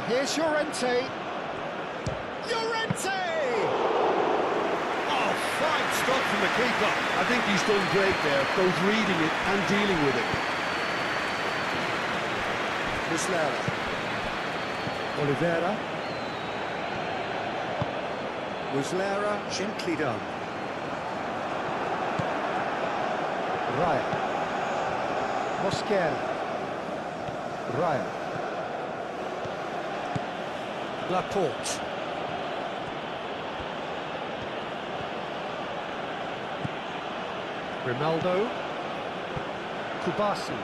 Here's Llorente. Llorente! Oh, fine stop from the keeper. I think he's done great there, both reading it and dealing with it. Muslera. Oliveira. Muslera, gently done. Raya. Mosquera. Raya. Laporte. Ronaldo. Kubasi.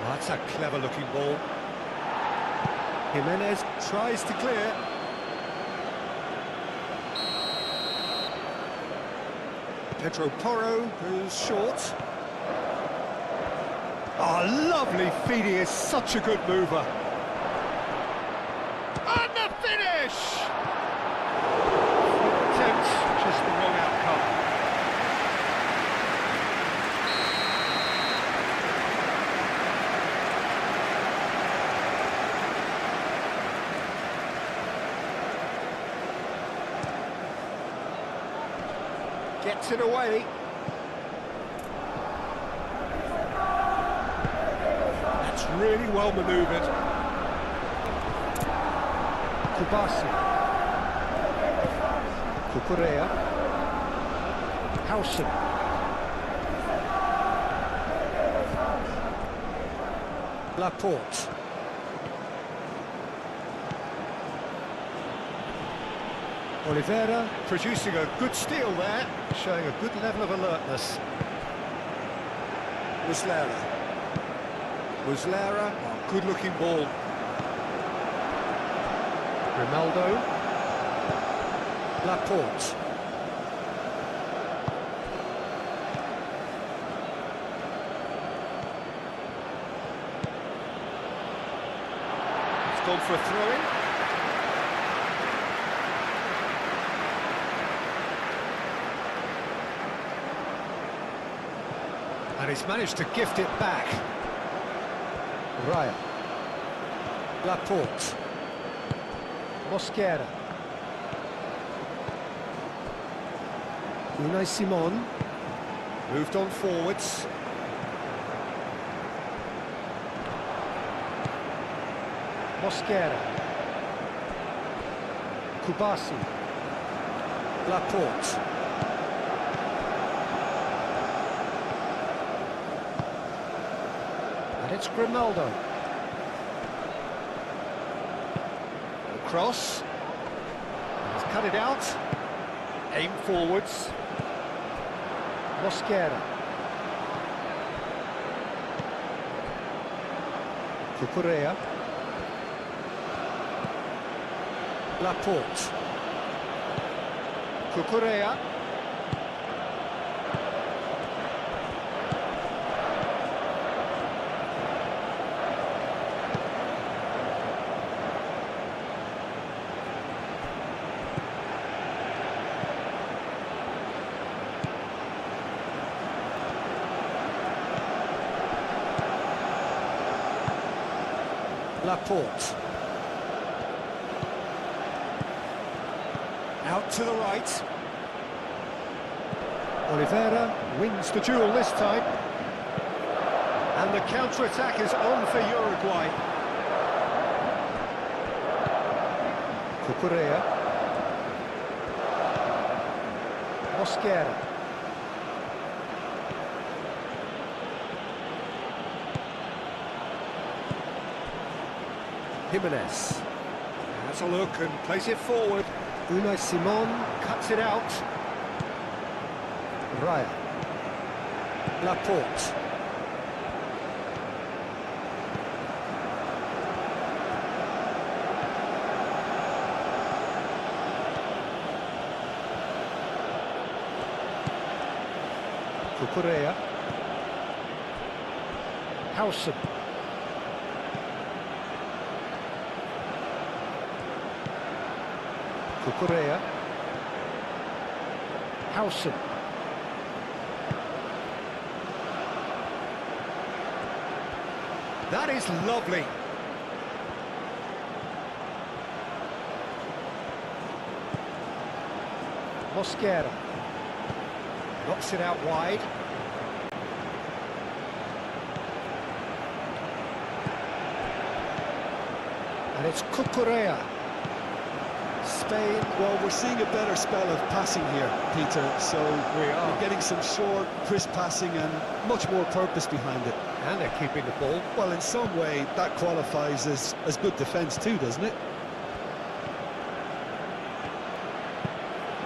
Oh, that's a clever-looking ball. Jimenez tries to clear. Pedro Porro goes short. Oh, lovely feed, he is such a good mover. And the finish! Attempts, just the wrong outcome. Gets it away. That's really well manoeuvred. Kubasi. Cucurella. Howson. Laporte. Oliveira producing a good steal there, showing a good level of alertness. Muslera. Muslera, oh, good-looking ball. Ronaldo. Laporte. It's gone for a throw-in. And he's managed to gift it back. Raya. Laporte. Mosquera. Unai Simon. Moved on forwards. Mosquera. Kubasi. Laporte. And it's Grimaldo. Cross. He's cut it out. Aim forwards. Mosquera. Cucurella. Laporte. Cucurella. Laporte. Out to the right. Oliveira wins the duel this time. And the counter-attack is on for Uruguay. Cucurella. Mosquera. Jimenez has a look and plays it forward. Unai Simon cuts it out. Raya. Laporte. Cucurella. Howson. Cucurella. Howson. That is lovely. Mosquera. Knocks it out wide. And it's Cucurella. Spain. Well, we're seeing a better spell of passing here, Peter, so we're getting some short, crisp passing and much more purpose behind it. And they're keeping the ball. Well, in some way, that qualifies as good defence too, doesn't it?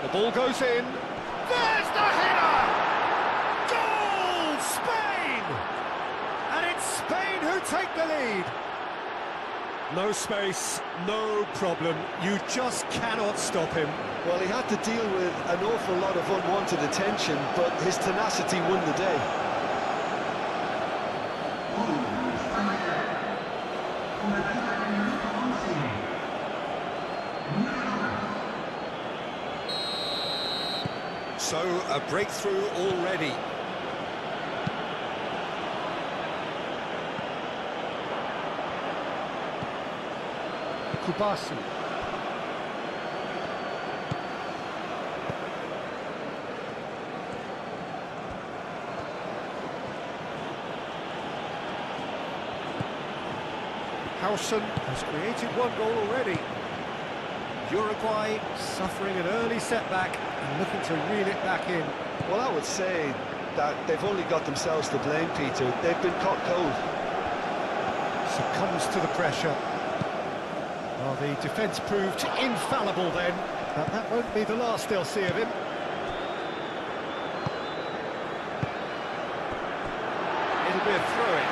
The ball goes in. There's the header! Goal! Spain! And it's Spain who take the lead. No space, no problem. You just cannot stop him. Well, he had to deal with an awful lot of unwanted attention, but his tenacity won the day. So, a breakthrough already. Kubasi. Howson has created one goal already. Uruguay suffering an early setback and looking to reel it back in. Well, I would say that they've only got themselves to blame, Peter. They've been caught cold. Succumbs to the pressure. Well, the defence proved infallible then, but that won't be the last they'll see of him. It'll be a throw-in.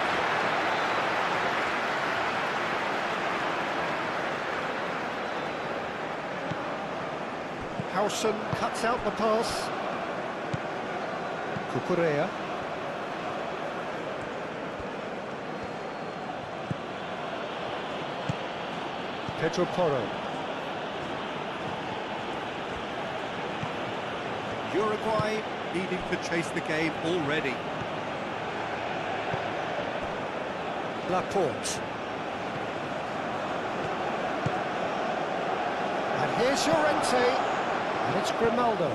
Howson cuts out the pass. Cucurella. Pedro Porro. Uruguay needing to chase the game already. Laporte. And here's Llorente. And it's Grimaldo.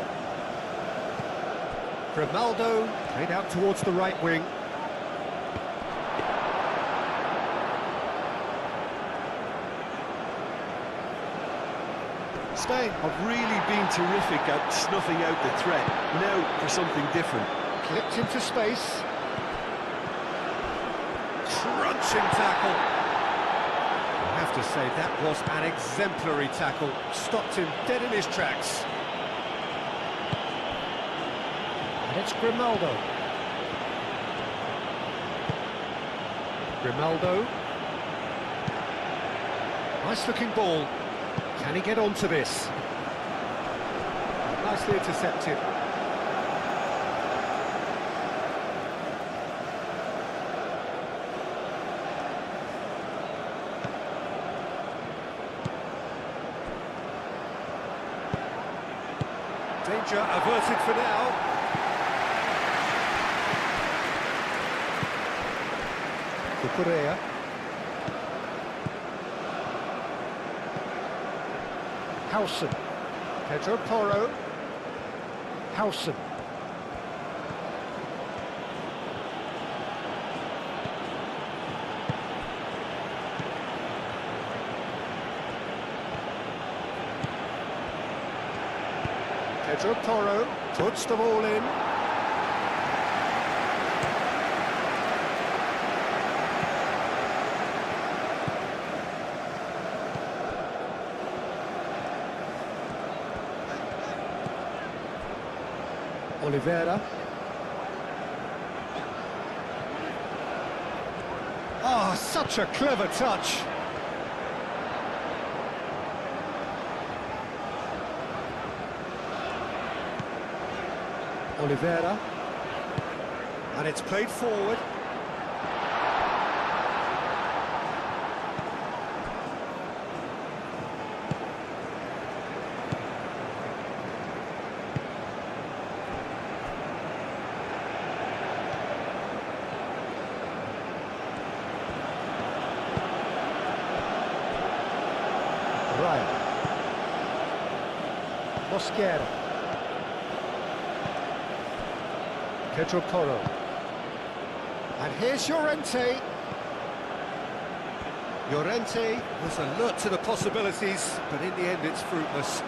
Grimaldo played out towards the right wing. Spain have really been terrific at snuffing out the threat. Now for something different. Clipped into space. Crunching tackle. I have to say, that was an exemplary tackle. Stopped him dead in his tracks. And it's Grimaldo. Grimaldo. Nice looking ball. Can he get onto this? Nicely intercepted. Danger averted for now. Cucurella. Howson. Pedro Porro. Howson. Pedro Porro puts the ball in. Oliveira. Ah, such a clever touch. Oliveira. And it's played forward. Ryan. Mosquera. Pedro Porro. And here's Llorente. Llorente was alert to the possibilities, but in the end it's fruitless.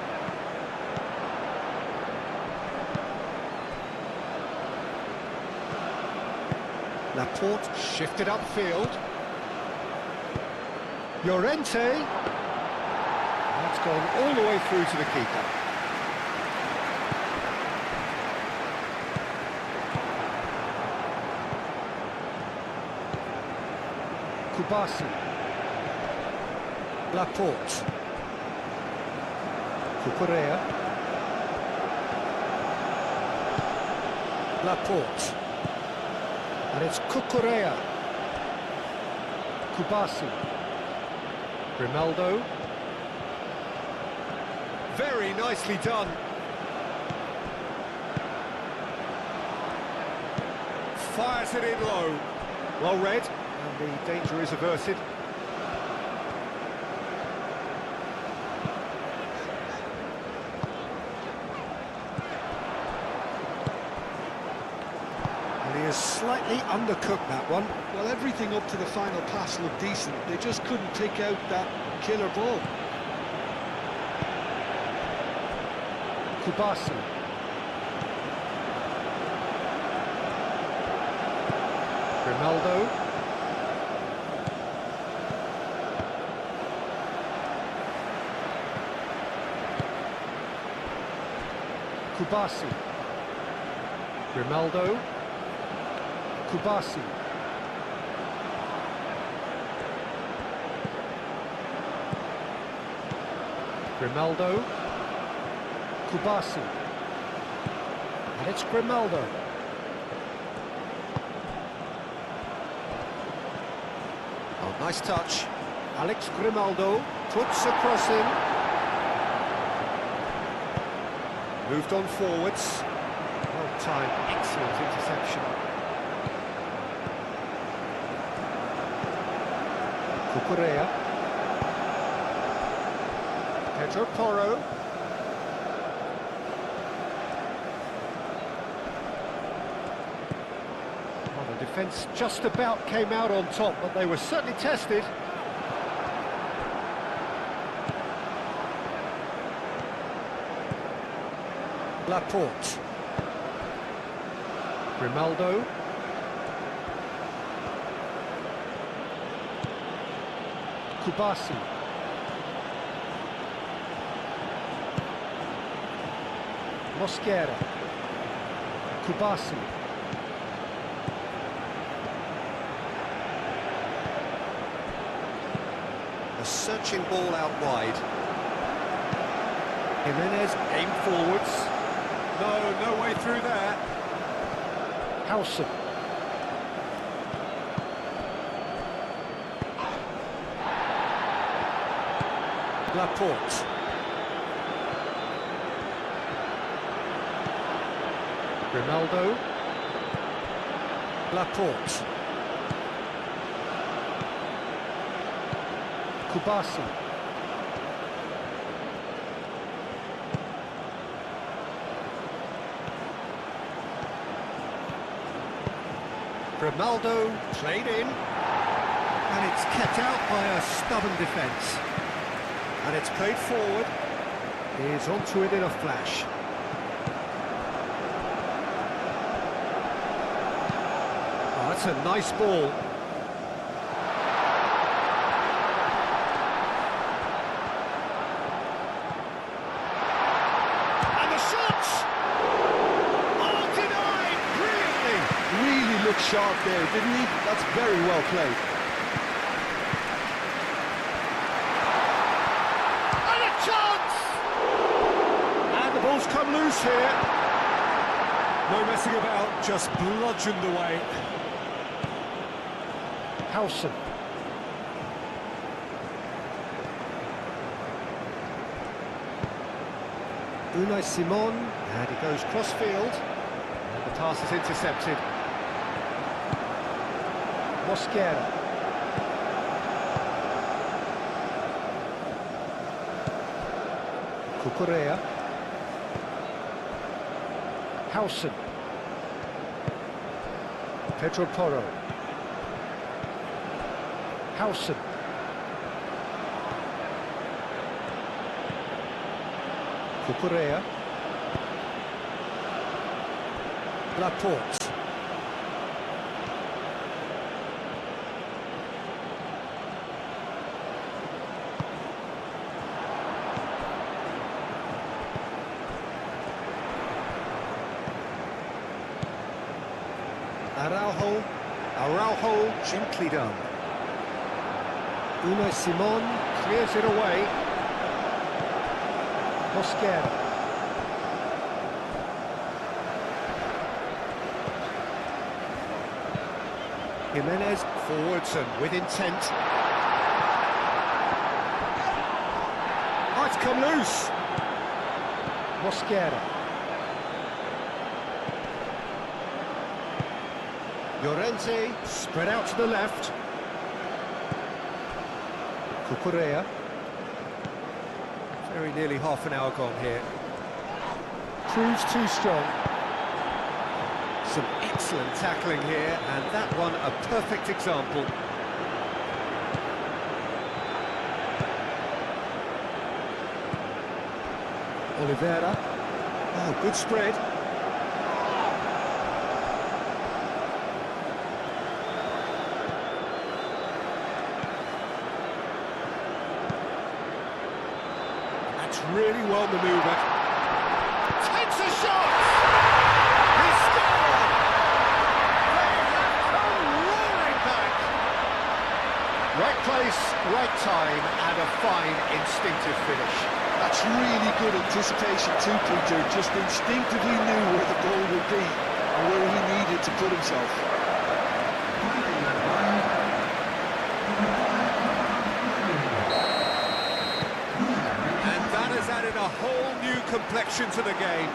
Laporte shifted upfield. Llorente. That's gone all the way through to the keeper. Kubasi. Laporte. Cucurella. Laporte. And it's Cucurella. Kubasi. Grimaldo. Very nicely done. Fires it in low. Well read, and the danger is averted. And he has slightly undercooked that one. Well, everything up to the final pass looked decent. They just couldn't take out that killer ball. Kubasi. Grimaldo. Kubasi. Grimaldo. Kubasi. Grimaldo. Kubasi. And it's Grimaldo. Oh, nice touch. Alex Grimaldo puts a cross in. Moved on forwards. Well timed, excellent interception. Cucurella. Pedro Porro. The defence just about came out on top, but they were certainly tested. Laporte. Grimaldo. Kubasi. Mosquera. Kubasi. A searching ball out wide. Jimenez aimed forwards. No way through there. Howson. Laporte. Grimaldo. Laporte. Kubasi. Grimaldo played in, and it's kept out by a stubborn defence. And it's played forward. He's onto it in a flash. Oh, that's a nice ball. And the shots! Oh, denied brilliantly. Really looked sharp there, didn't he? That's very well played. And a chance! And the ball's come loose here. No messing about, just bludgeoned away. Howson. Unai Simon, and he goes cross-field. And the pass is intercepted. Mosquera. Cucurella. Howson. Pedro Porro. Howson. Cucurella. Laporte. Araujo, gently done. Unai Simon clears it away. Mosquera. Jimenez forwards and with intent. Oh, it's come loose. Mosquera. Llorente spread out to the left. Cucurella. Very nearly half an hour gone here. Proves too strong. Some excellent tackling here, and that one a perfect example. Oliveira. Oh, good spread. Really well manoeuvred. Takes a shot! He scored! They have come roaring back! Right place, right time, and a fine instinctive finish. That's really good anticipation too, Peter. Just instinctively knew where the goal would be and where he needed to put himself. A whole new complexion to the game.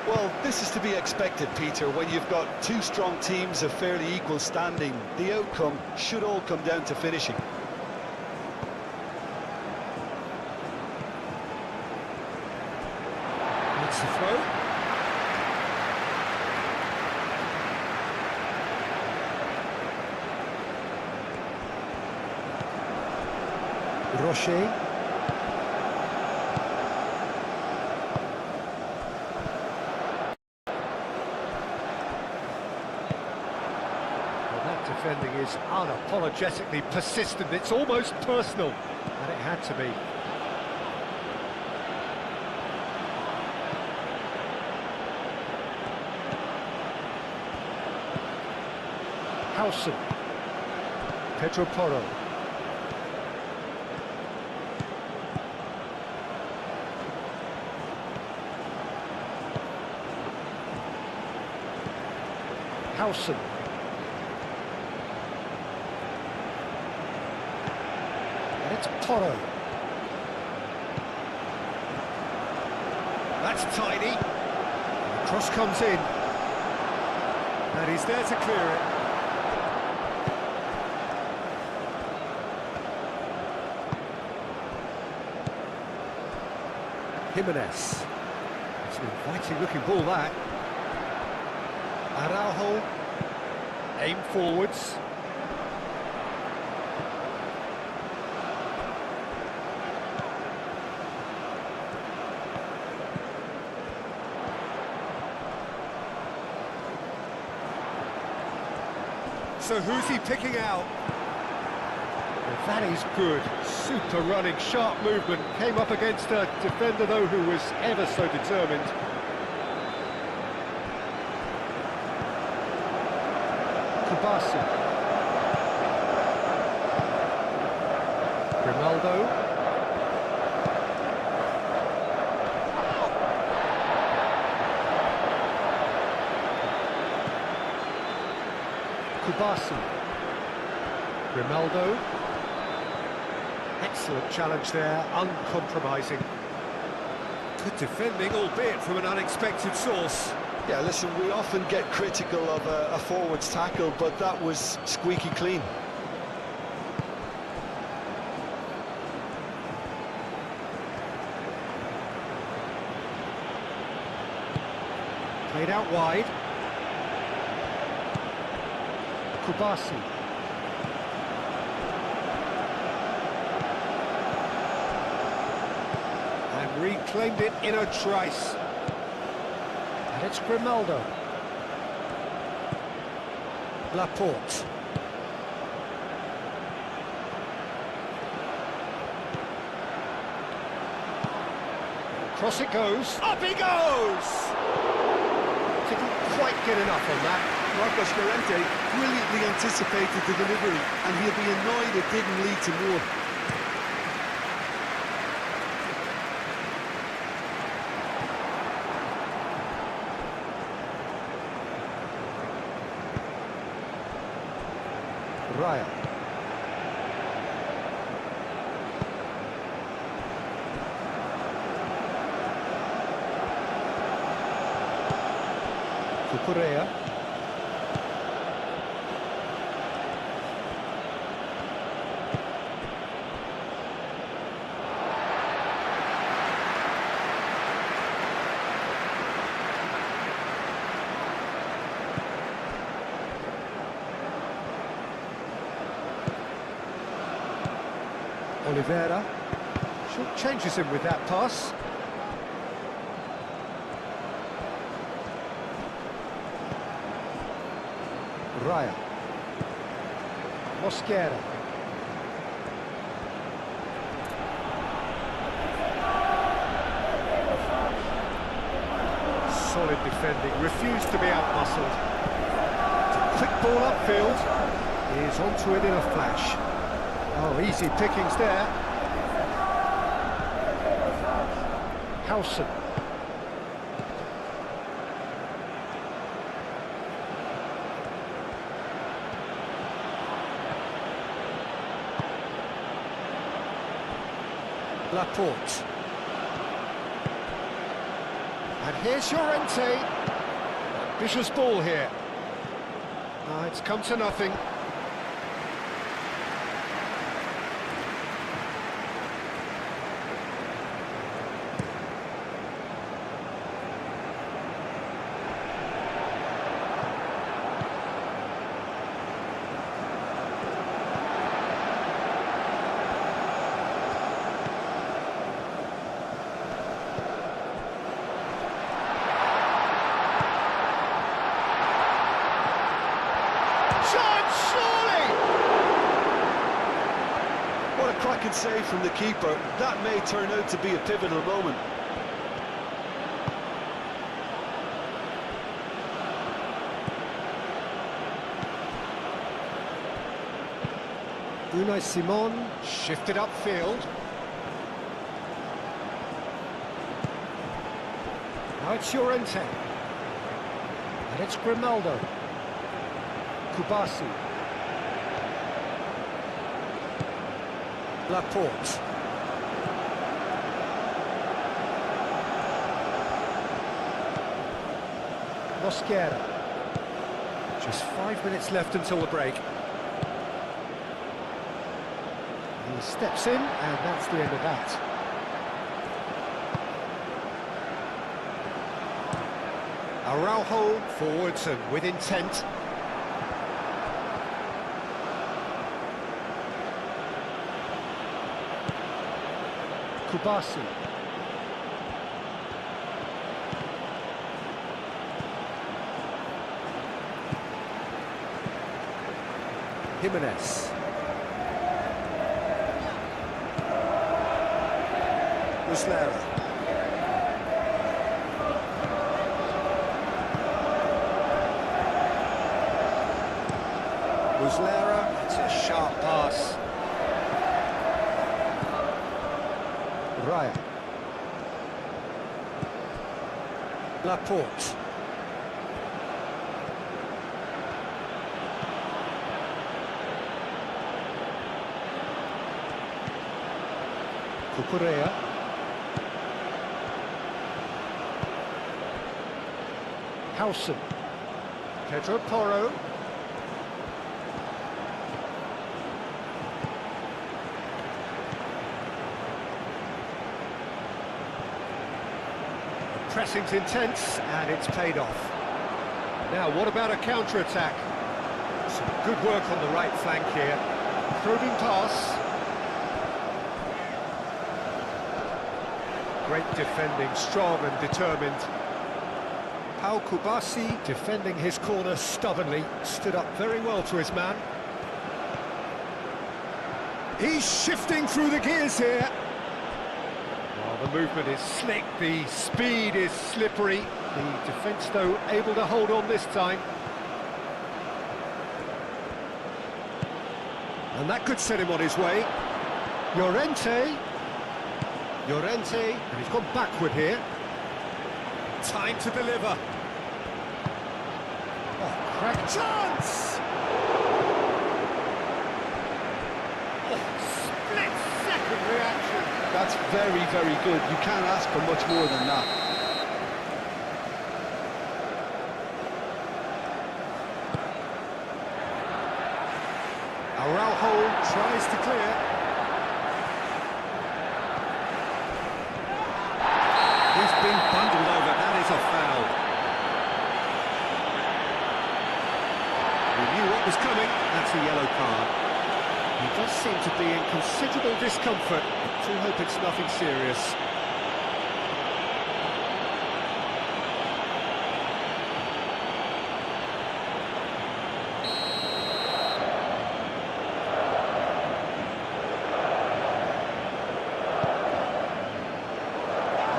Well, this is to be expected, Peter. When you've got two strong teams of fairly equal standing, the outcome should all come down to finishing. That's the throw. Rocher. Defending is unapologetically persistent. It's almost personal, and it had to be. Howson. Pedro Porro. Howson. It's Porro. That's tidy. The cross comes in. And he's there to clear it. Jimenez. It's an inviting looking ball, that. Araujo. Aim forwards. So who's he picking out? Well, that is good. Super running, sharp movement. Came up against a defender, though, who was ever so determined. Kubasi. Ronaldo. Kubasi. Ronaldo. Excellent challenge there, uncompromising. Good defending, albeit from an unexpected source. Yeah, listen, we often get critical of a forward's tackle, but that was squeaky clean. Played out wide. Kubasi. And reclaimed it in a trice. And it's Grimaldo. Laporte. Across it goes. Up he goes! Didn't quite get enough on that. Marcos Llorente brilliantly anticipated the delivery, and he'll be annoyed it didn't lead to more. Raya. Cucurella. Oliveira. Short changes him with that pass. Raya. Mosquera. Solid defending, refused to be outmuscled. It's a quick ball upfield. He is onto it in a flash. Oh, easy pickings there. Howson. Laporte. And here's Llorente. Ambitious ball here. It's come to nothing. Cracking save from the keeper. That may turn out to be a pivotal moment. Unai Simon shifted upfield. Now it's Llorente. And it's Grimaldo. Kubasi. Laporte. Mosquera. Just 5 minutes left until the break. He steps in, and that's the end of that. Araujo forwards and with intent. Kubasi. Jimenez. Muslera. Muslera, it's a sharp pass. Raya. Laporte. Cucurella. Howson. Pedro Porro. Pressing's intense, and it's paid off. Now, what about a counter-attack? Some good work on the right flank here. Probing pass. Great defending, strong and determined. Pau Kubasi defending his corner stubbornly, stood up very well to his man. He's shifting through the gears here. Well, the movement is slick, the speed is slippery. The defence, though, able to hold on this time. And that could set him on his way. Llorente, and he's gone backward here. Time to deliver. Oh, crack chance! Oh, split-second reaction. That's very, very good. You can't ask for much more than that. Araujo tries to clear. He's been bundled over. That is a foul. We knew what was coming. That's a yellow card. He does seem to be in considerable discomfort. I do hope it's nothing serious.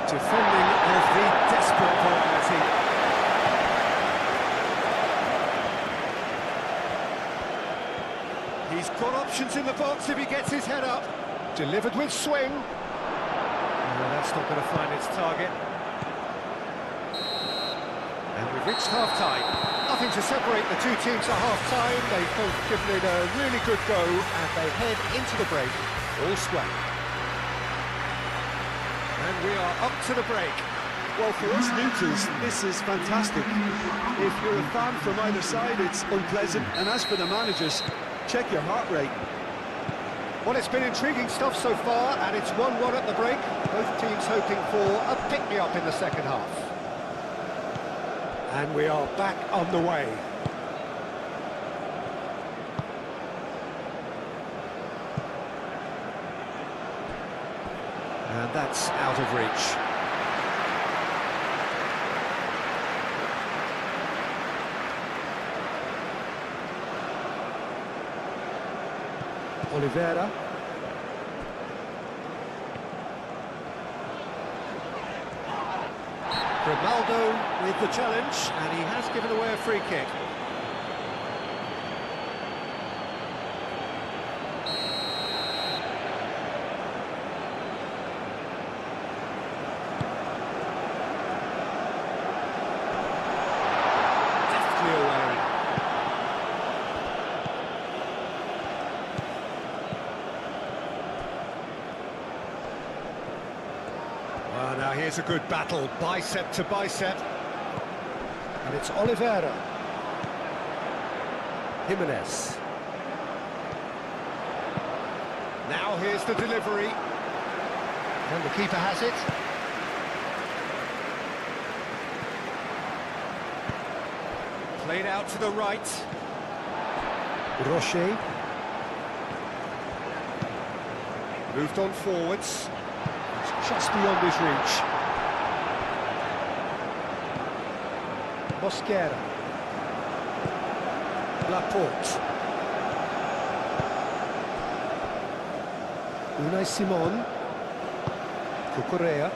Defending of the desperate variety. He's got options in the box if he gets his head up. Delivered with swing. No, that's not going to find its target. And we've reached half-time. Nothing to separate the two teams at half-time. They've both given it a really good go, and they head into the break all square. And we are up to the break. Well, for us neutrals, this is fantastic. If you're a fan from either side, it's unpleasant. And as for the managers, check your heart rate. Well, it's been intriguing stuff so far, and it's 1-1 at the break. Both teams hoping for a pick-me-up in the second half. And we are back on the way. And that's out of reach. Oliveira. Ronaldo with the challenge, and he has given away a free kick. Deftly away. Well, now here's a good battle, bicep to bicep. And it's Oliveira. Jimenez. Now here's the delivery. And the keeper has it. Played out to the right. Rocher. Moved on forwards. It's just beyond his reach. Mosquera. Laporte. Unai Simon. Cucurella.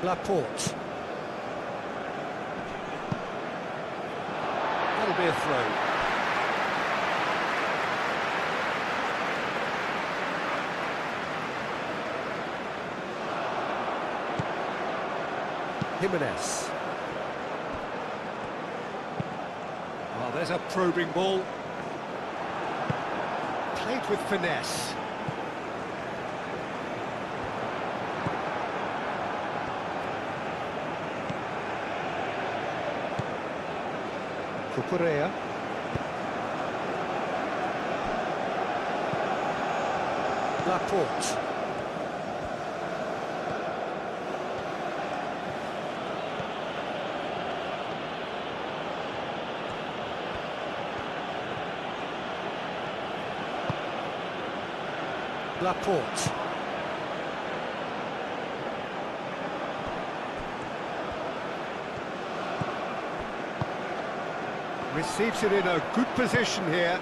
Laporte. That'll be a throw. Jimenez. Oh, there's a probing ball. Played with finesse. Cucurella. Laporte. Laporte. Receives it in a good position here.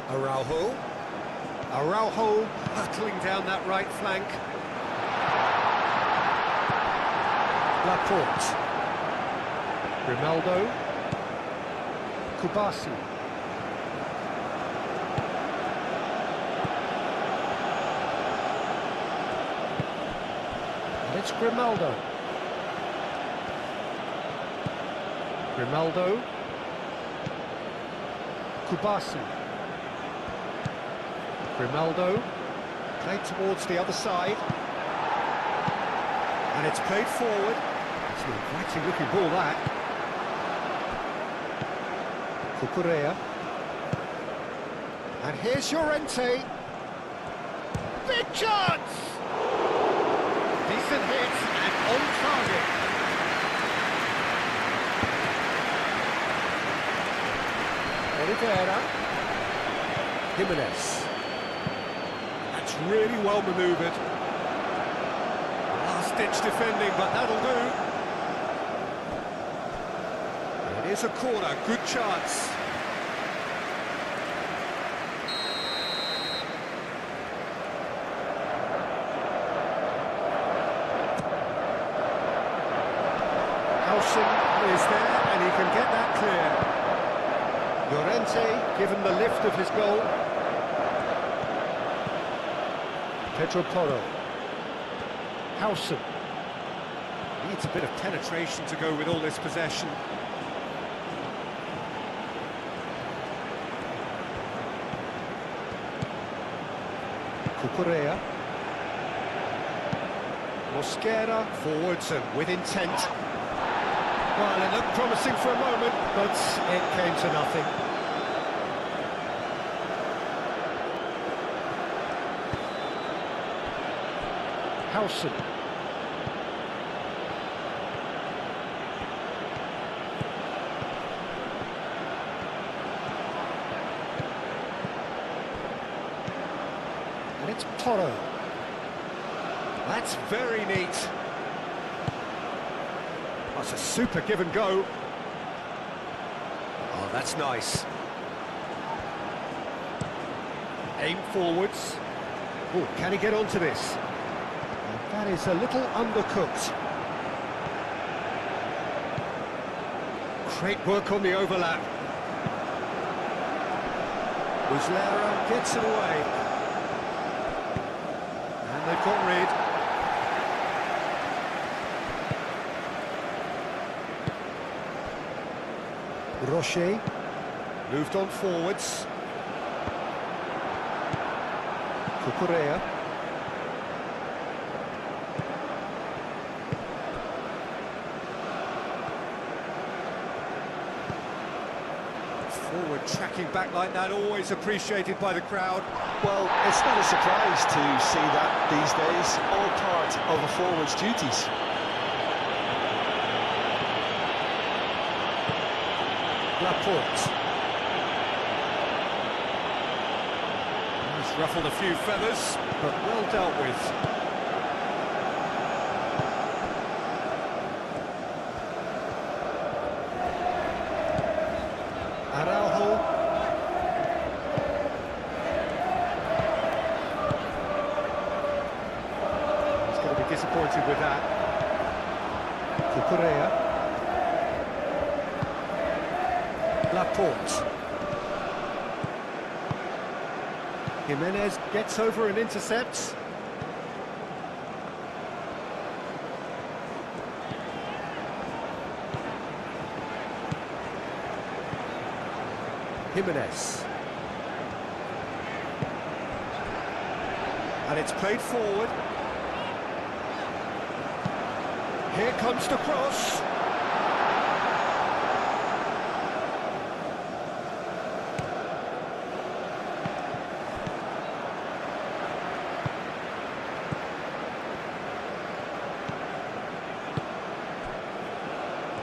Araujo. Araujo hurtling down that right flank. Laporte. Grimaldo. Kubasi. And it's Grimaldo. Grimaldo. Kubasi. Grimaldo. Played towards the other side. And it's played forward. It's an inviting looking ball, that. Cucurella. And here's Llorente. Big chance! Decent hit and on target. Oliveira. Jimenez. That's really well manoeuvred. Last-ditch defending, but that'll do. It is a corner, good chance. Howson is there, and he can get that clear. Llorente given the lift of his goal. Pedro Porro. Howson. Needs a bit of penetration to go with all this possession. Cucurella. Mosquera forwards and with intent. Well, it looked promising for a moment, but it came to nothing. Howson. And it's Porro. That's very neat. That's a super give and go. Oh, that's nice. Aim forwards. Oh, can he get onto this? And that is a little undercooked. Great work on the overlap. Uslera gets it away. And they've got rid. Rocher moved on forwards. Cucurella. Forward tracking back like that, always appreciated by the crowd. Well, it's not a surprise to see that these days, all part of a forward's duties. Laporte. He's ruffled a few feathers, but well dealt with. Araujo. He's going to be disappointed with that. Cucurella. Laporte. Jimenez gets over and intercepts. Jimenez. And it's played forward. Here comes the cross.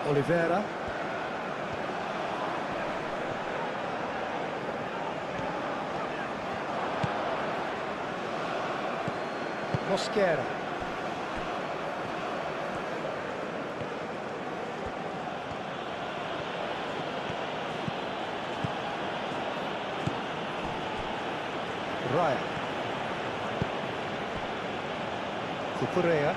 Oliveira. Mosquera. Raya. Cucurella.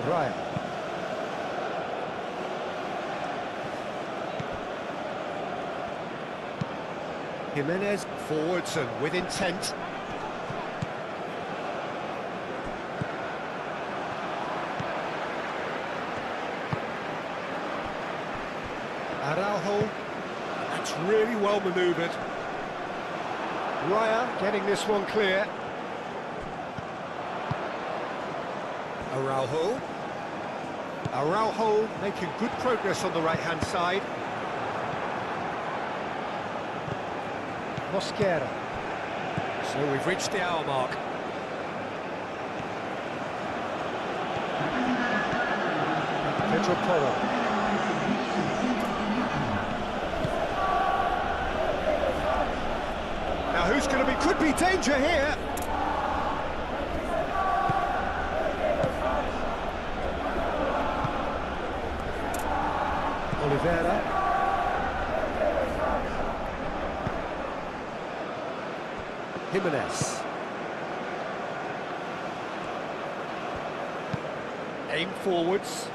Raya. Jimenez forwards and with intent. Araujo, that's really well manoeuvred. Raya getting this one clear. Araujo. Araujo making good progress on the right-hand side. Mosquera. So we've reached the hour mark. Pedro Porro. Now who's going to be... Could be danger here. Oliveira. Jimenez. Aim forwards.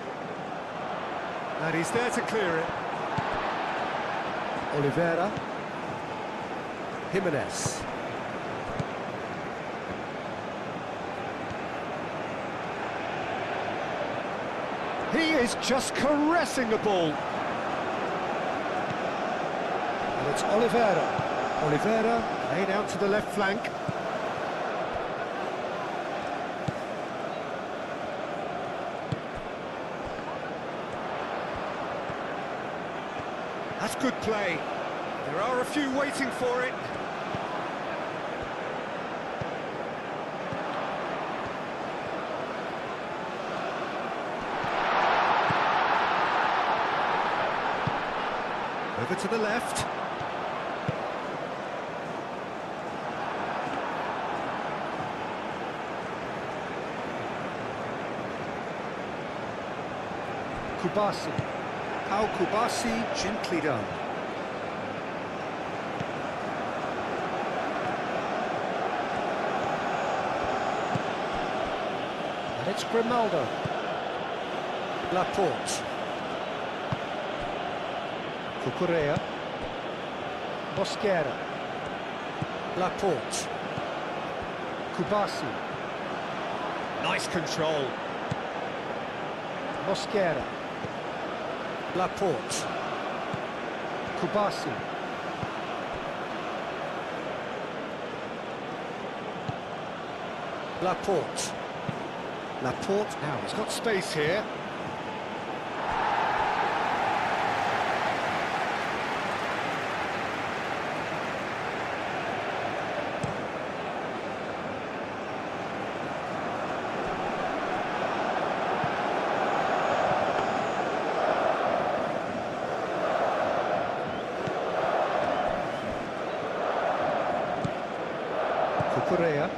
And he's there to clear it. Oliveira. Jimenez. He is just caressing the ball. And it's Oliveira. Oliveira laid out to the left flank. That's good play. There are a few waiting for it. Over to the left. Kubasi. How Kubasi, gently done. And it's Grimaldo. Laporte. Cucurella. Mosquera. Laporte. Kubasi. Nice control. Mosquera. Laporte. Kubasi. Laporte. Laporte now, he's got space here. Cucurella.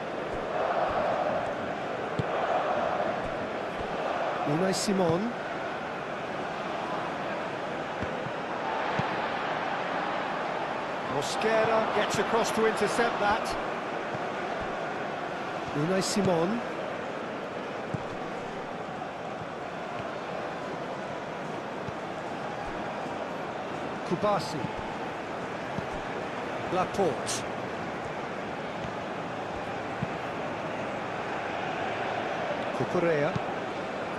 Unai Simon. Mosquera gets across to intercept that. Unai Simon. Kubasi. Laporte. Cucurella.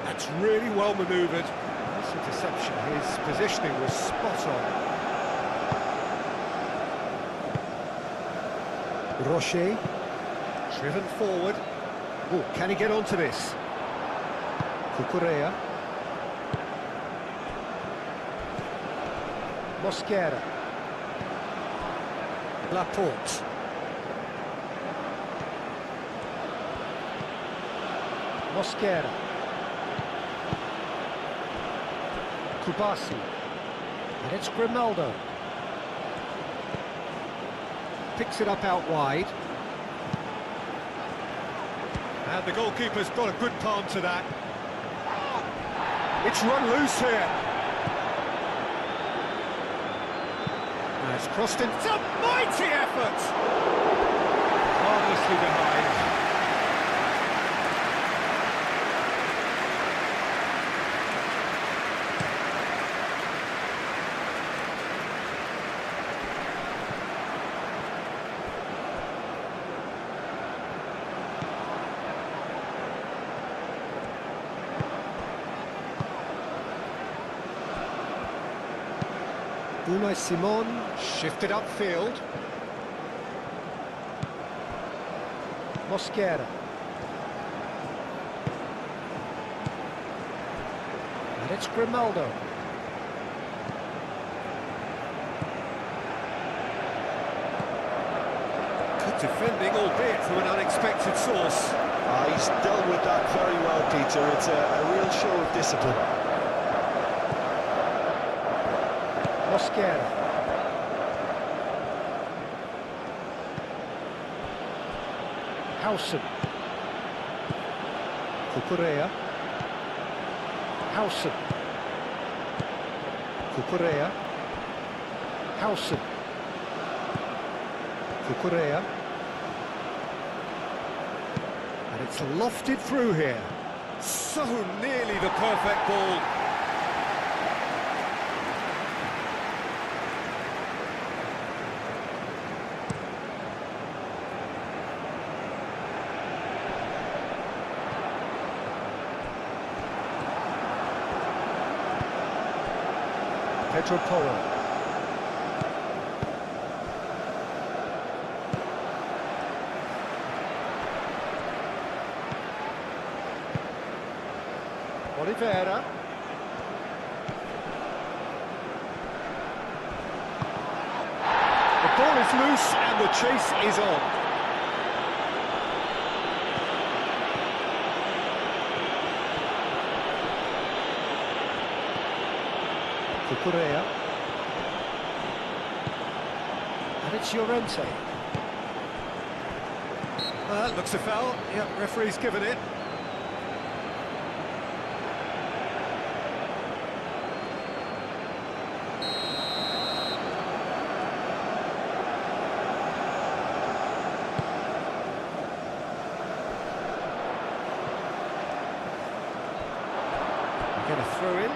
That's really well manoeuvred. Nice interception. His positioning was spot on. Rocher. Driven forward. Oh, can he get onto this? Cucurella. Mosquera. Laporte. Mosquera. Kubasi. And it's Grimaldo. Picks it up out wide. And the goalkeeper's got a good palm to that. It's run loose here. And it's crossed in. It's a mighty effort! Harmlessly behind. Unai Simon shifted upfield. Mosquera. And it's Grimaldo. Good defending, albeit from an unexpected source. He's dealt with that very well, Peter. It's a real show of discipline. Mosquera. Howson. Cucurella. Howson. Cucurella. Howson. Cucurella. And it's lofted through here. So nearly the perfect ball. Pedro Porro. Oliveira. The ball is loose and the chase is on. Cucurella. And it's Llorente. That looks a foul. Yep, referee's given it. Get a throw in.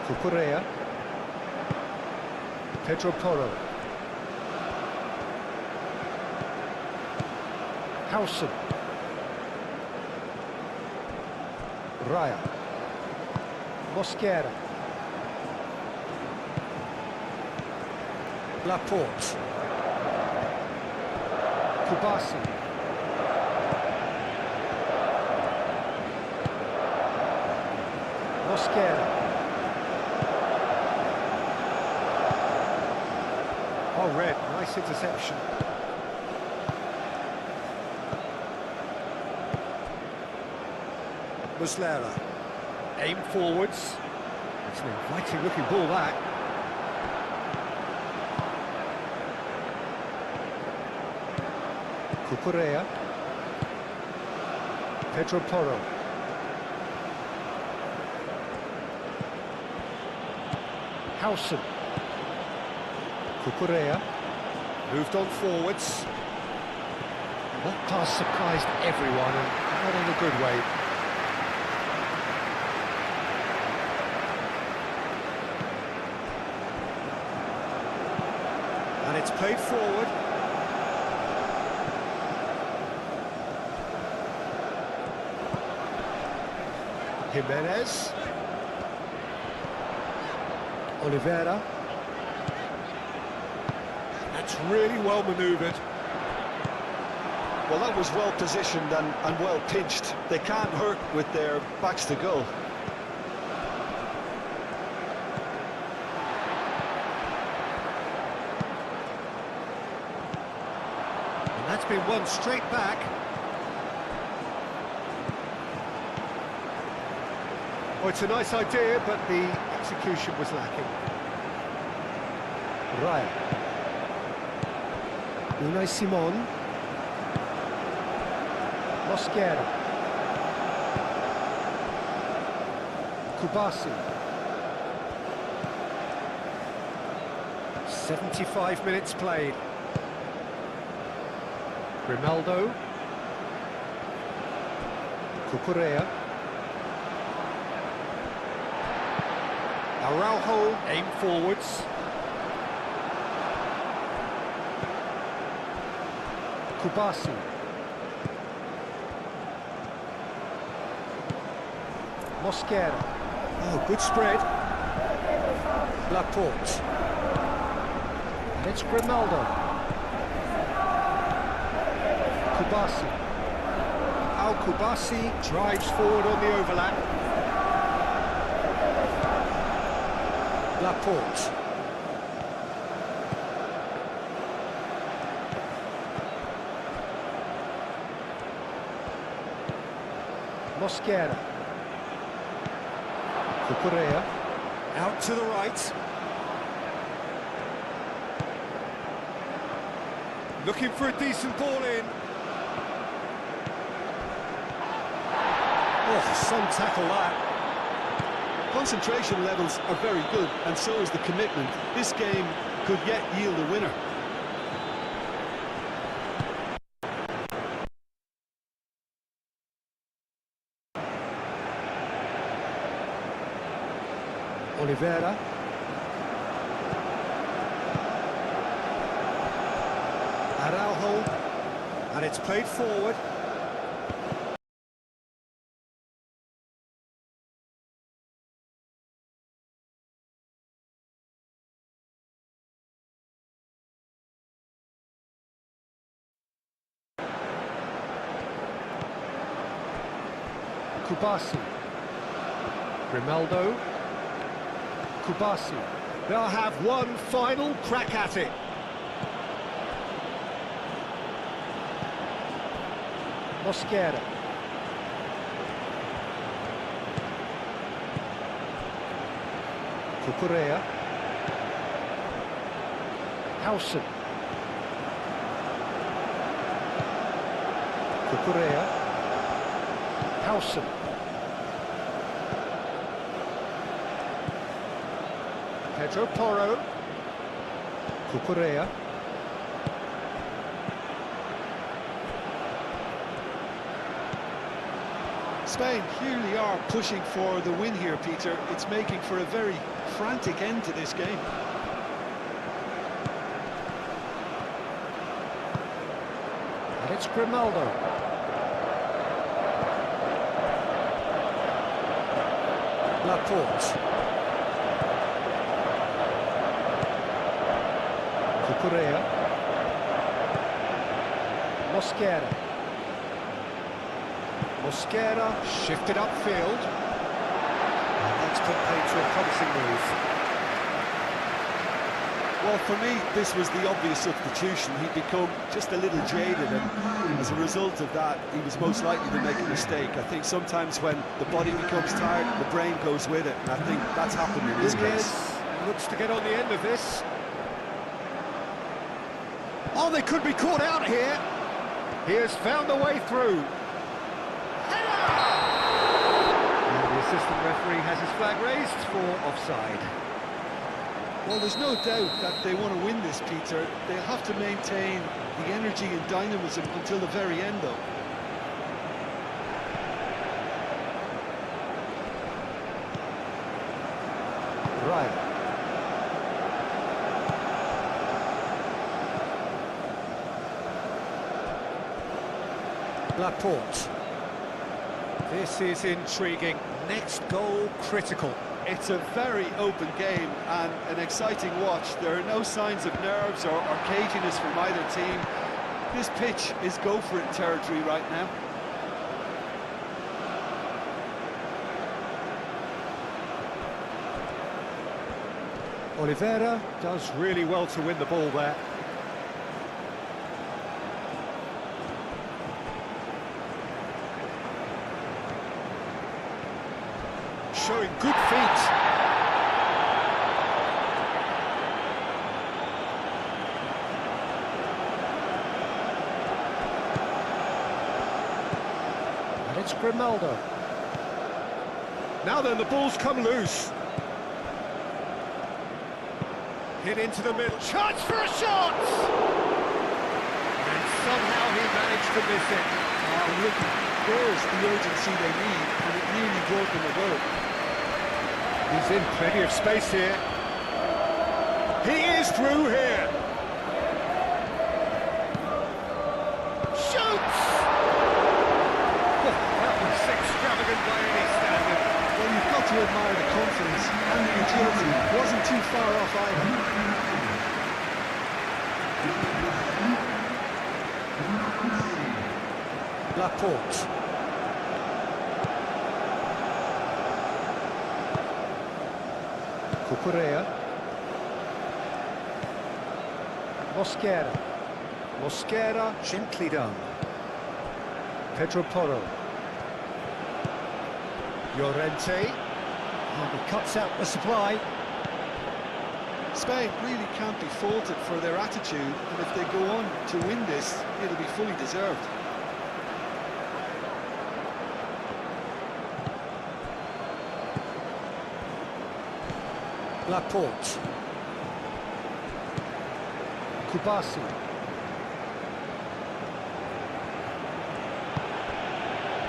Cucurella. Pedro Porro. Howson. Raya. Mosquera. Laporte. Kubasi. Mosquera. Oh, red, nice interception. Muslera. Aim forwards. It's an inviting looking ball, that. Cucurella. Pedro Porro. Howson. Cucurella. Moved on forwards. That pass surprised everyone, and not in a good way. And it's played forward. Jimenez. Oliveira. That's really well manoeuvred. Well, that was well positioned and well pitched. They can't hurt with their backs to goal. been won straight back. Oh, it's a nice idea, but the execution was lacking. Raya. Unai Simon. Mosquera. Kubasi. 75 minutes played. Grimaldo. Cucurella. Araujo aim forwards. Kubasi. Mosquera. Oh, good spread. Laporte. And it's Grimaldo. Kubasi. Kubasi drives forward on the overlap. Laporte. Mosquera. Cucurella. Out to the right. Looking for a decent ball in. Oh, some tackle that. Concentration levels are very good, and so is the commitment. This game could yet yield a winner. Oliveira. Araujo. And it's played forward. Kubasi. Grimaldo. Kubasi. They'll have one final crack at it. Mosquera. Cucurella. Howson. Cucurella. Howson. Pedro Porro. Cucurella. Spain clearly are pushing for the win here, Peter. It's making for a very frantic end to this game. And it's Grimaldo. Laporte. Cucurella. Mosquera. Mosquera shifted upfield. And that's put paid to a promising move. Well, for me, this was the obvious substitution. He'd become just a little jaded, and as a result of that, he was most likely to make a mistake. I think sometimes when the body becomes tired, the brain goes with it, and I think that's happened in this case. Looks to get on the end of this. Oh, they could be caught out here. He has found a way through. And the assistant referee has his flag raised for offside. Well, there's no doubt that they want to win this, Peter. They'll have to maintain the energy and dynamism until the very end, though. Right. Laporte. This is intriguing. Next goal critical. It's a very open game and an exciting watch. There are no signs of nerves or caginess from either team. This pitch is go-for-it territory right now. Oliveira does really well to win the ball there. showing good feet. And it's Grimaldo. Now then, the ball's come loose. Hit into the middle. Chance for a shot! And somehow he managed to miss it. Oh, look, there's the urgency they need, and it nearly brought them a goal. He's in plenty of space here. He is through here. Shoots! Oh, that was extravagant by any standard. Well, you've got to admire the confidence and the agility. Wasn't too far off either. Laporte. Cucurella. Mosquera. Mosquera, gently done. Pedro Porro. Llorente. And he cuts out the supply. Spain really can't be faulted for their attitude, and if they go on to win this, it'll be fully deserved. Laporte. Kubasi.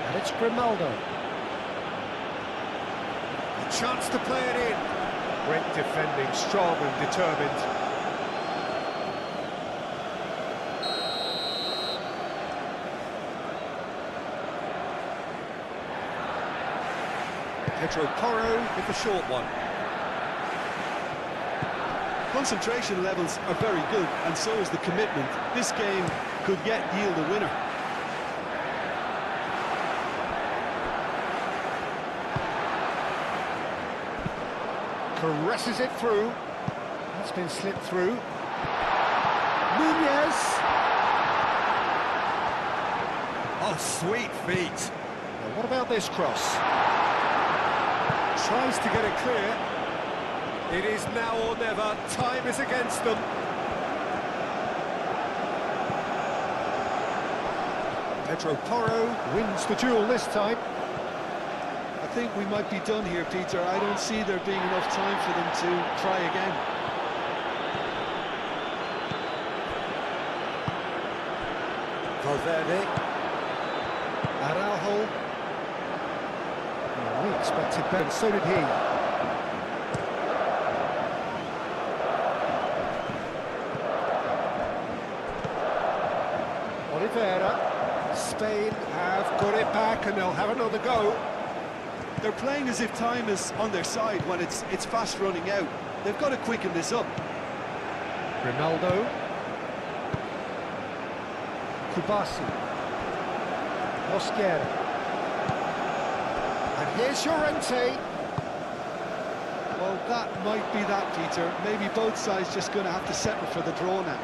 And it's Grimaldo. A chance to play it in. Great defending, strong and determined. Pedro Porro with the short one. Concentration levels are very good, and so is the commitment. This game could yet yield a winner. Caresses it through. That's been slipped through. Nunez. Oh, sweet feet. Now, what about this cross? Tries to get it clear. It is now or never. Time is against them. Pedro Porro wins the duel this time. I think we might be done here, Peter. I don't see there being enough time for them to try again. Valverde. Araujo. Oh, we expected better, so did he. Oliveira. Spain have got it back and they'll have another go. They're playing as if time is on their side when it's fast running out. They've got to quicken this up. Ronaldo. Kubasi. Mosquera. And here's Llorente. Well, that might be that, Peter. Maybe both sides just going to have to settle for the draw now.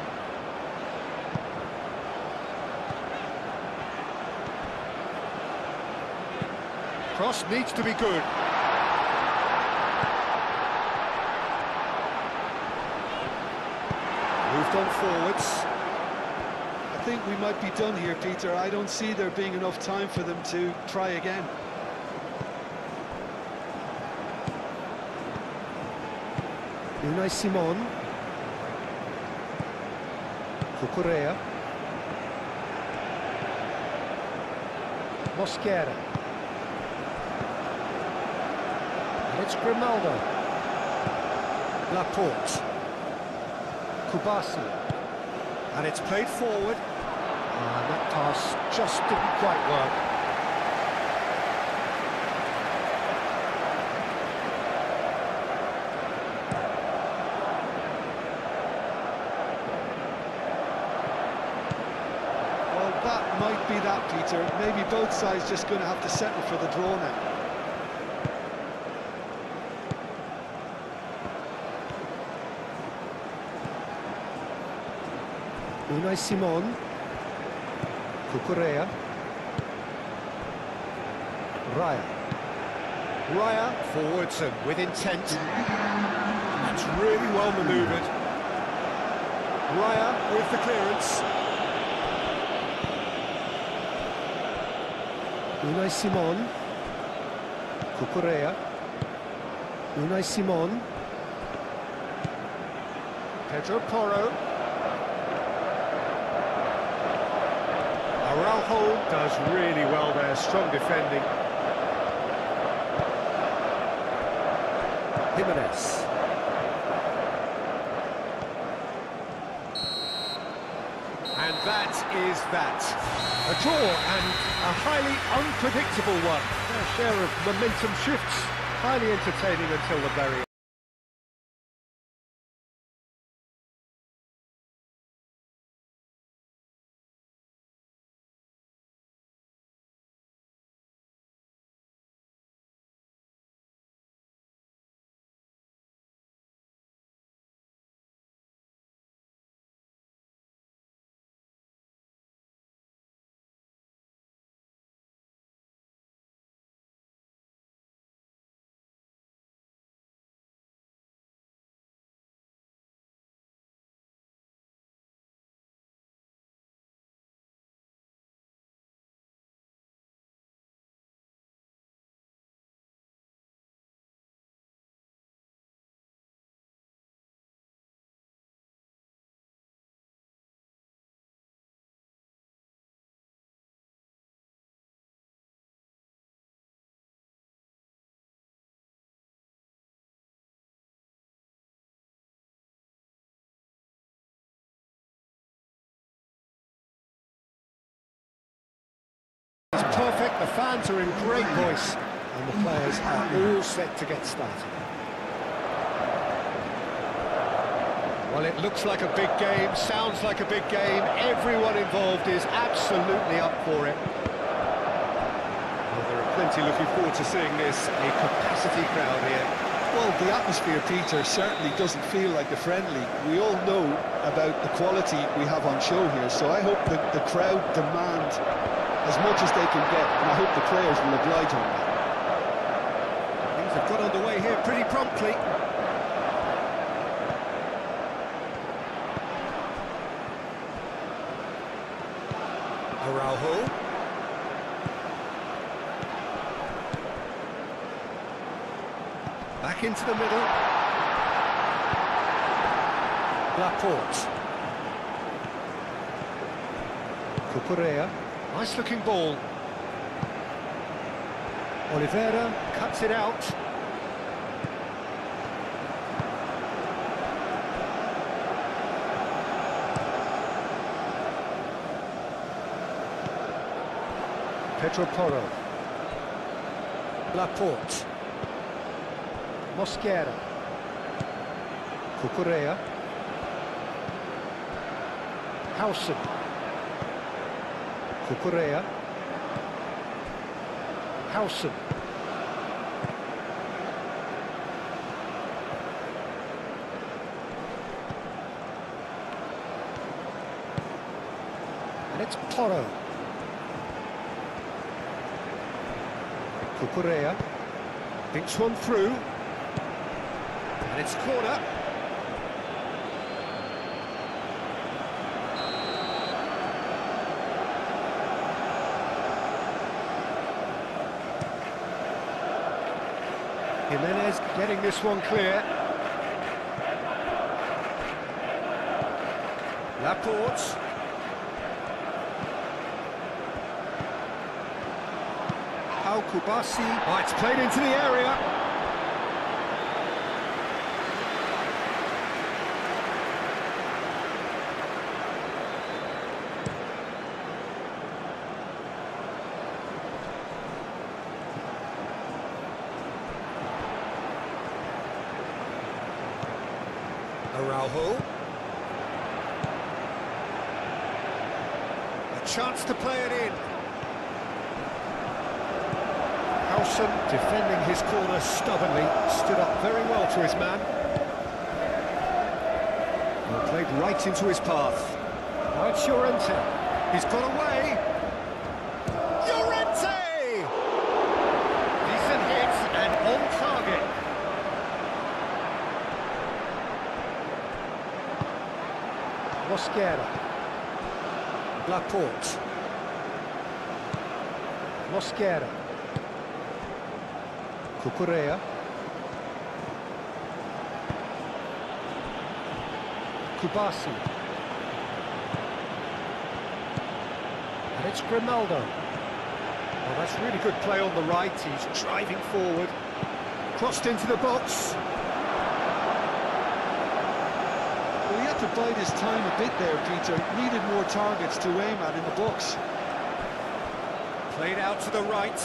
Cross needs to be good. Moved on forwards. I think we might be done here, Peter. I don't see there being enough time for them to try again. Unai Simon. Cucurella. Mosquera. And it's Grimaldo. Laporte. Kubasi. And it's played forward. And that pass just didn't quite work. Well, that might be that, Peter. Maybe both sides just going to have to settle for the draw now. Unai Simon. Cucurella. Raya. Raya forwards and with intent. That's really well manoeuvred. Raya with the clearance. Unai Simon. Cucurella. Unai Simon. Pedro Porro. Araujo does really well there, strong defending. Jimenez. And that is that. A draw and a highly unpredictable one. A share of momentum shifts, highly entertaining until the very end. It's perfect, the fans are in great voice, and the players are all set to get started. Well, it looks like a big game, sounds like a big game, everyone involved is absolutely up for it. Well, there are plenty looking forward to seeing this, a capacity crowd here. Well, the atmosphere, Peter, certainly doesn't feel like a friendly. We all know about the quality we have on show here, so I hope that the crowd demand as much as they can get, and I hope the players will oblige on that. Things have got underway here pretty promptly. Araujo. Back into the middle. Laporte. Cucurella. Nice looking ball. Oliveira cuts it out. Pedro Porro. Laporte. Mosquera. Cucurella. Howson. Cucurella. Howson. And it's Porro. Cucurella. Thinks one through. And it's corner. Jimenez getting this one clear. Laporte. Pau Kubasi. Oh, it's played into the area. Araujo. A chance to play it in. Howson defending his corner stubbornly, stood up very well to his man. Well, played right into his path. Now it's Llorente. He's got away. Llorente! Decent hit, and Mosquera. Laporte. Mosquera. Cucurella. Kubasi. And it's Grimaldo. Well, that's really good play on the right. He's driving forward. Crossed into the box. Well, he had to bide his time a bit there, Peter. Needed more targets to aim at in the box. Played out to the right.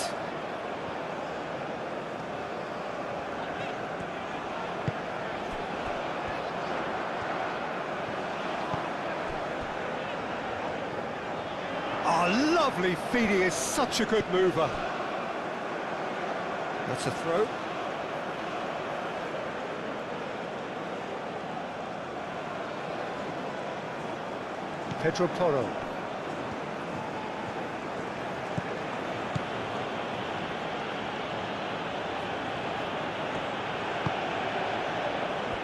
Oh, lovely feed. He is such a good mover. That's a throw. Pedro Porro.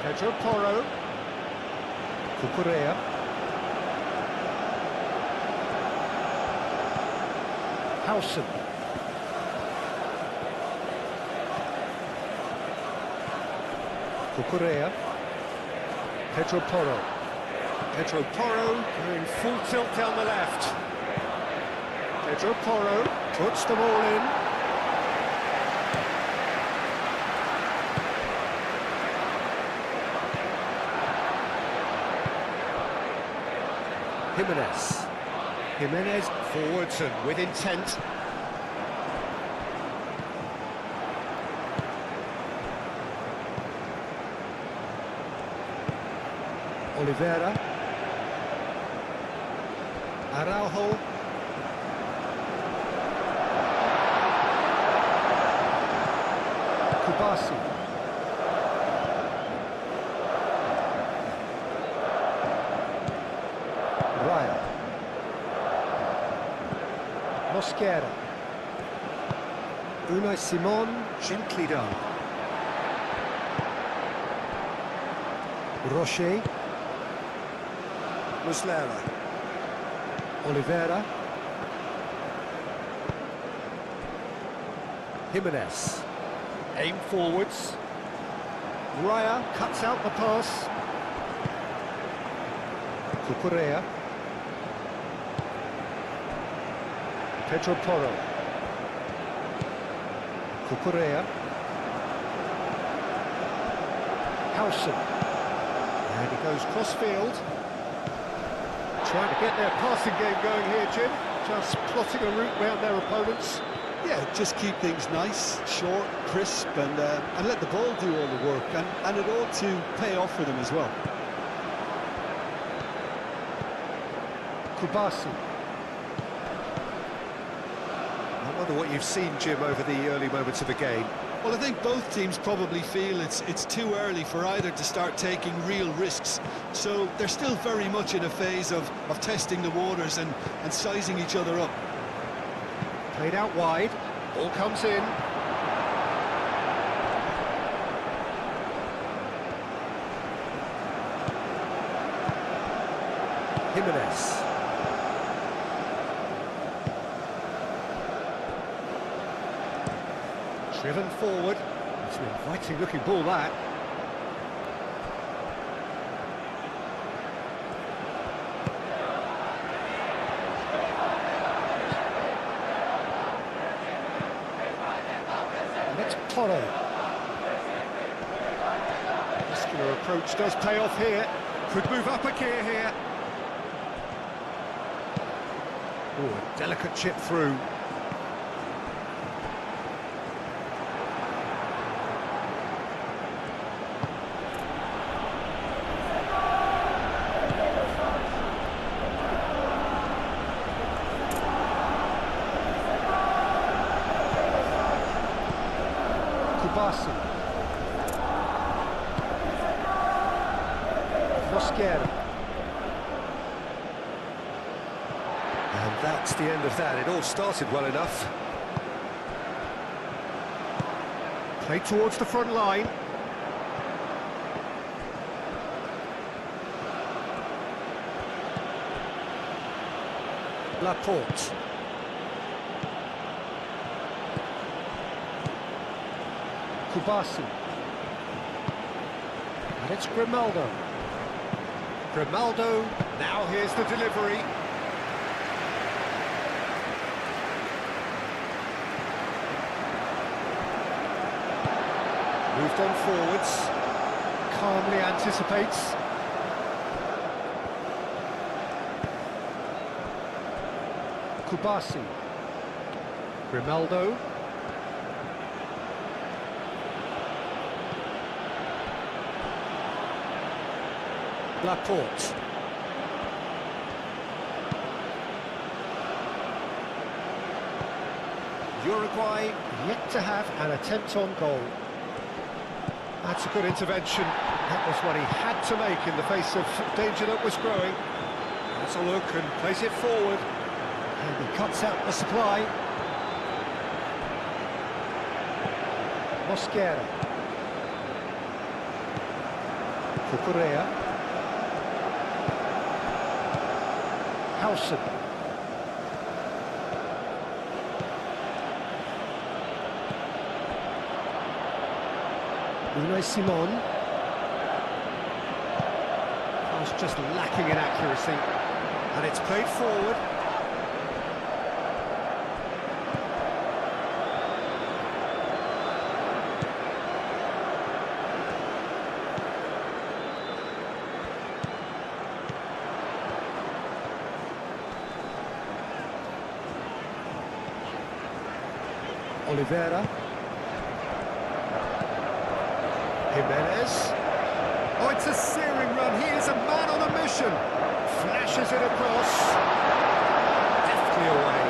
Pedro Porro. Cucurella. Howson. Cucurella. Pedro Porro. Pedro Porro going full tilt down the left. Pedro Porro puts them all in. Jimenez. Jimenez forwards and with intent. Oliveira. Araujo. Kubasi. Raya. Mosquera. Unai Simon, gently done. Rocher. Muslera. Oliveira. Jimenez. Aim forwards. Raya cuts out the pass. Cucurella. Pedro Porro. Cucurella. Howson. And he goes cross-field. Trying to get their passing game going here, Jim. Just plotting a route round their opponents. Yeah, just keep things nice, short, crisp, and let the ball do all the work. And it ought to pay off for them as well. Kubasi. I wonder what you've seen, Jim, over the early moments of the game. Well, I think both teams probably feel it's too early for either to start taking real risks. So they're still very much in a phase of testing the waters and sizing each other up. Played out wide, ball comes in. Jimenez. Driven forward. It's an inviting looking ball, that. And it's Porro. Muscular approach does pay off here. Could move up a gear here. Oh, a delicate chip through. Kubasi. Mosquera. And that's the end of that. It all started well enough. Play towards the front line. Laporte. Kubasi. And it's Grimaldo. Grimaldo, now here's the delivery. Moved on forwards. Calmly anticipates. Kubasi. Grimaldo. Laporte. Uruguay yet to have an attempt on goal. That's a good intervention. That was what he had to make in the face of danger that was growing. Let's a look and place it forward. And he cuts out the supply. Mosquera. Cucurella. Howson. Unai Simon. Pass just lacking in accuracy. And it's played forward. Oliveira. Jimenez. Oh, it's a searing run. He is a man on a mission. Flashes it across. Deftly away.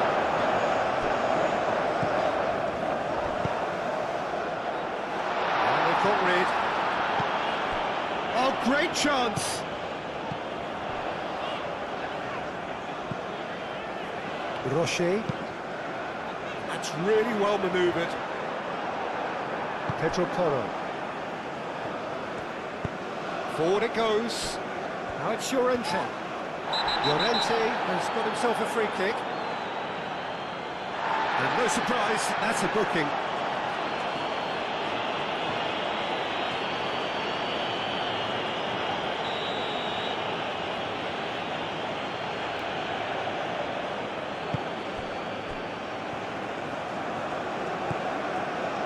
And they got rid. Oh, great chance. Rocher. That's really well manoeuvred. Pedro Porro. Forward it goes. Now it's Llorente. Llorente has got himself a free kick. And no surprise, that's a booking.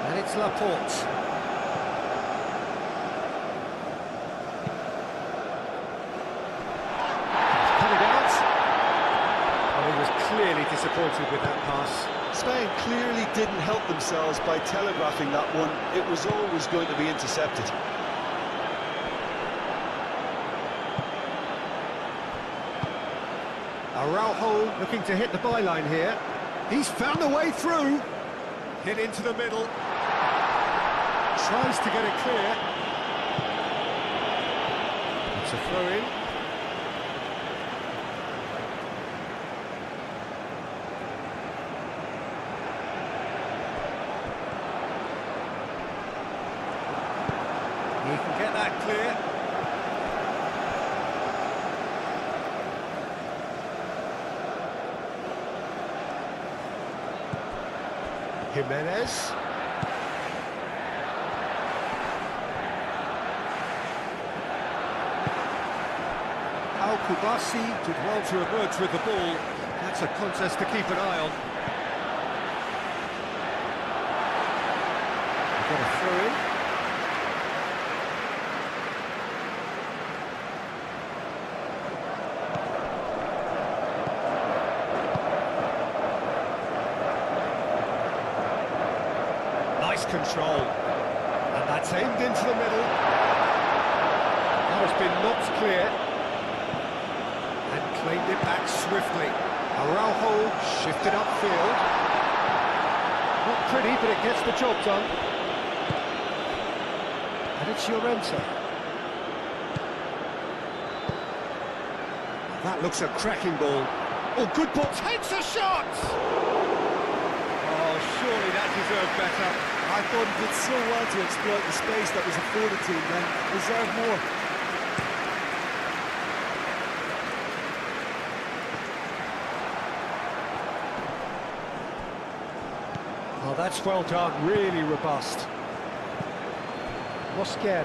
And it's Laporte. Clearly disappointed with that pass. Spain clearly didn't help themselves by telegraphing that one. It was always going to be intercepted. Araujo looking to hit the byline here. He's found a way through. Hit into the middle. Tries to get it clear. It's a throw-in. He can get that clear. Jimenez. Kubasi did well to emerge with the ball. That's a contest to keep an eye on. We've got a throw-in. Nice control, and that's aimed into the middle. That has been knocked clear, and claimed it back swiftly. Araujo shifted upfield. Not pretty, but it gets the job done. And it's Llorente. That looks a cracking ball. Oh, good ball, takes a shot! Oh, surely that deserved better. I thought he did so well to exploit the space that was afforded to him then. Deserved more. Oh, that's well done, really robust. Mosquera.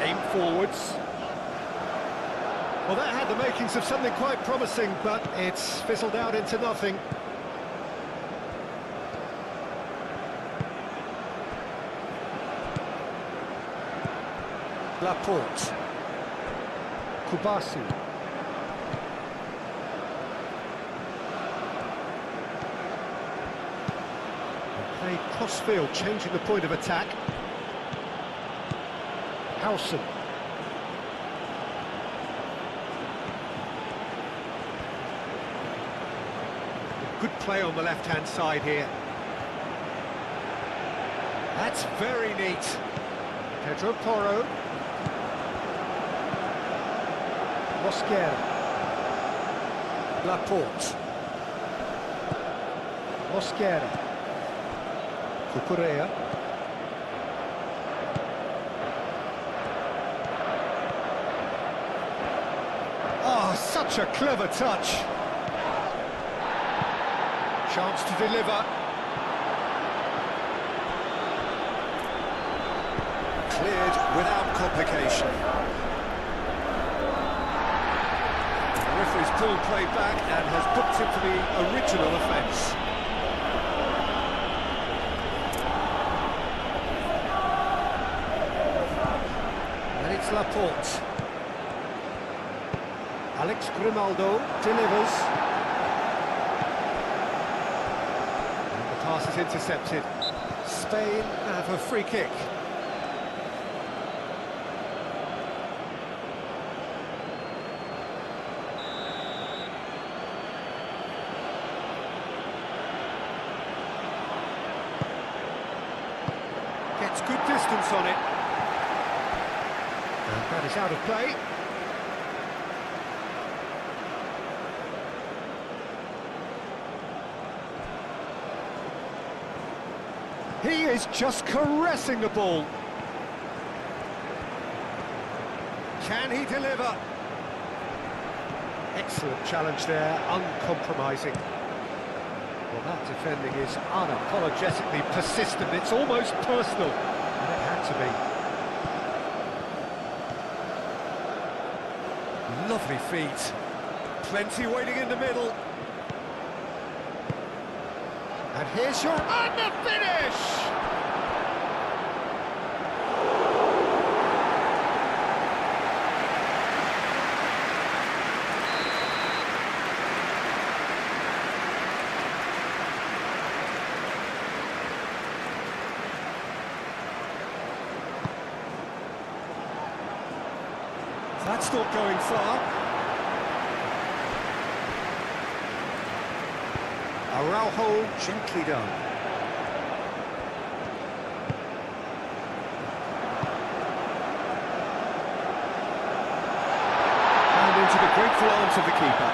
Aim forwards. Well, that had the makings of something quite promising, but it's fizzled out into nothing. Laporte. Kubasi. Play cross-field, changing the point of attack. Howson. Good play on the left-hand side here. That's very neat. Pedro Porro. Mosquera. Laporte. Mosquera. Cucurella. Oh, such a clever touch. Chance to deliver. Cleared without complication. The referee's pulled play back and has booked him for the original offence. And it's Laporte. Alex Grimaldo delivers. And the pass is intercepted. Spain have a free kick. Gets good distance on it. And that is out of play. He is just caressing the ball. Can he deliver? Excellent challenge there, uncompromising. Well, that defending is unapologetically persistent. It's almost personal, and it had to be. Lovely feet. Plenty waiting in the middle. And here's your... and the finish! That's not going far. Araujo, gently done. And into the grateful arms of the keeper.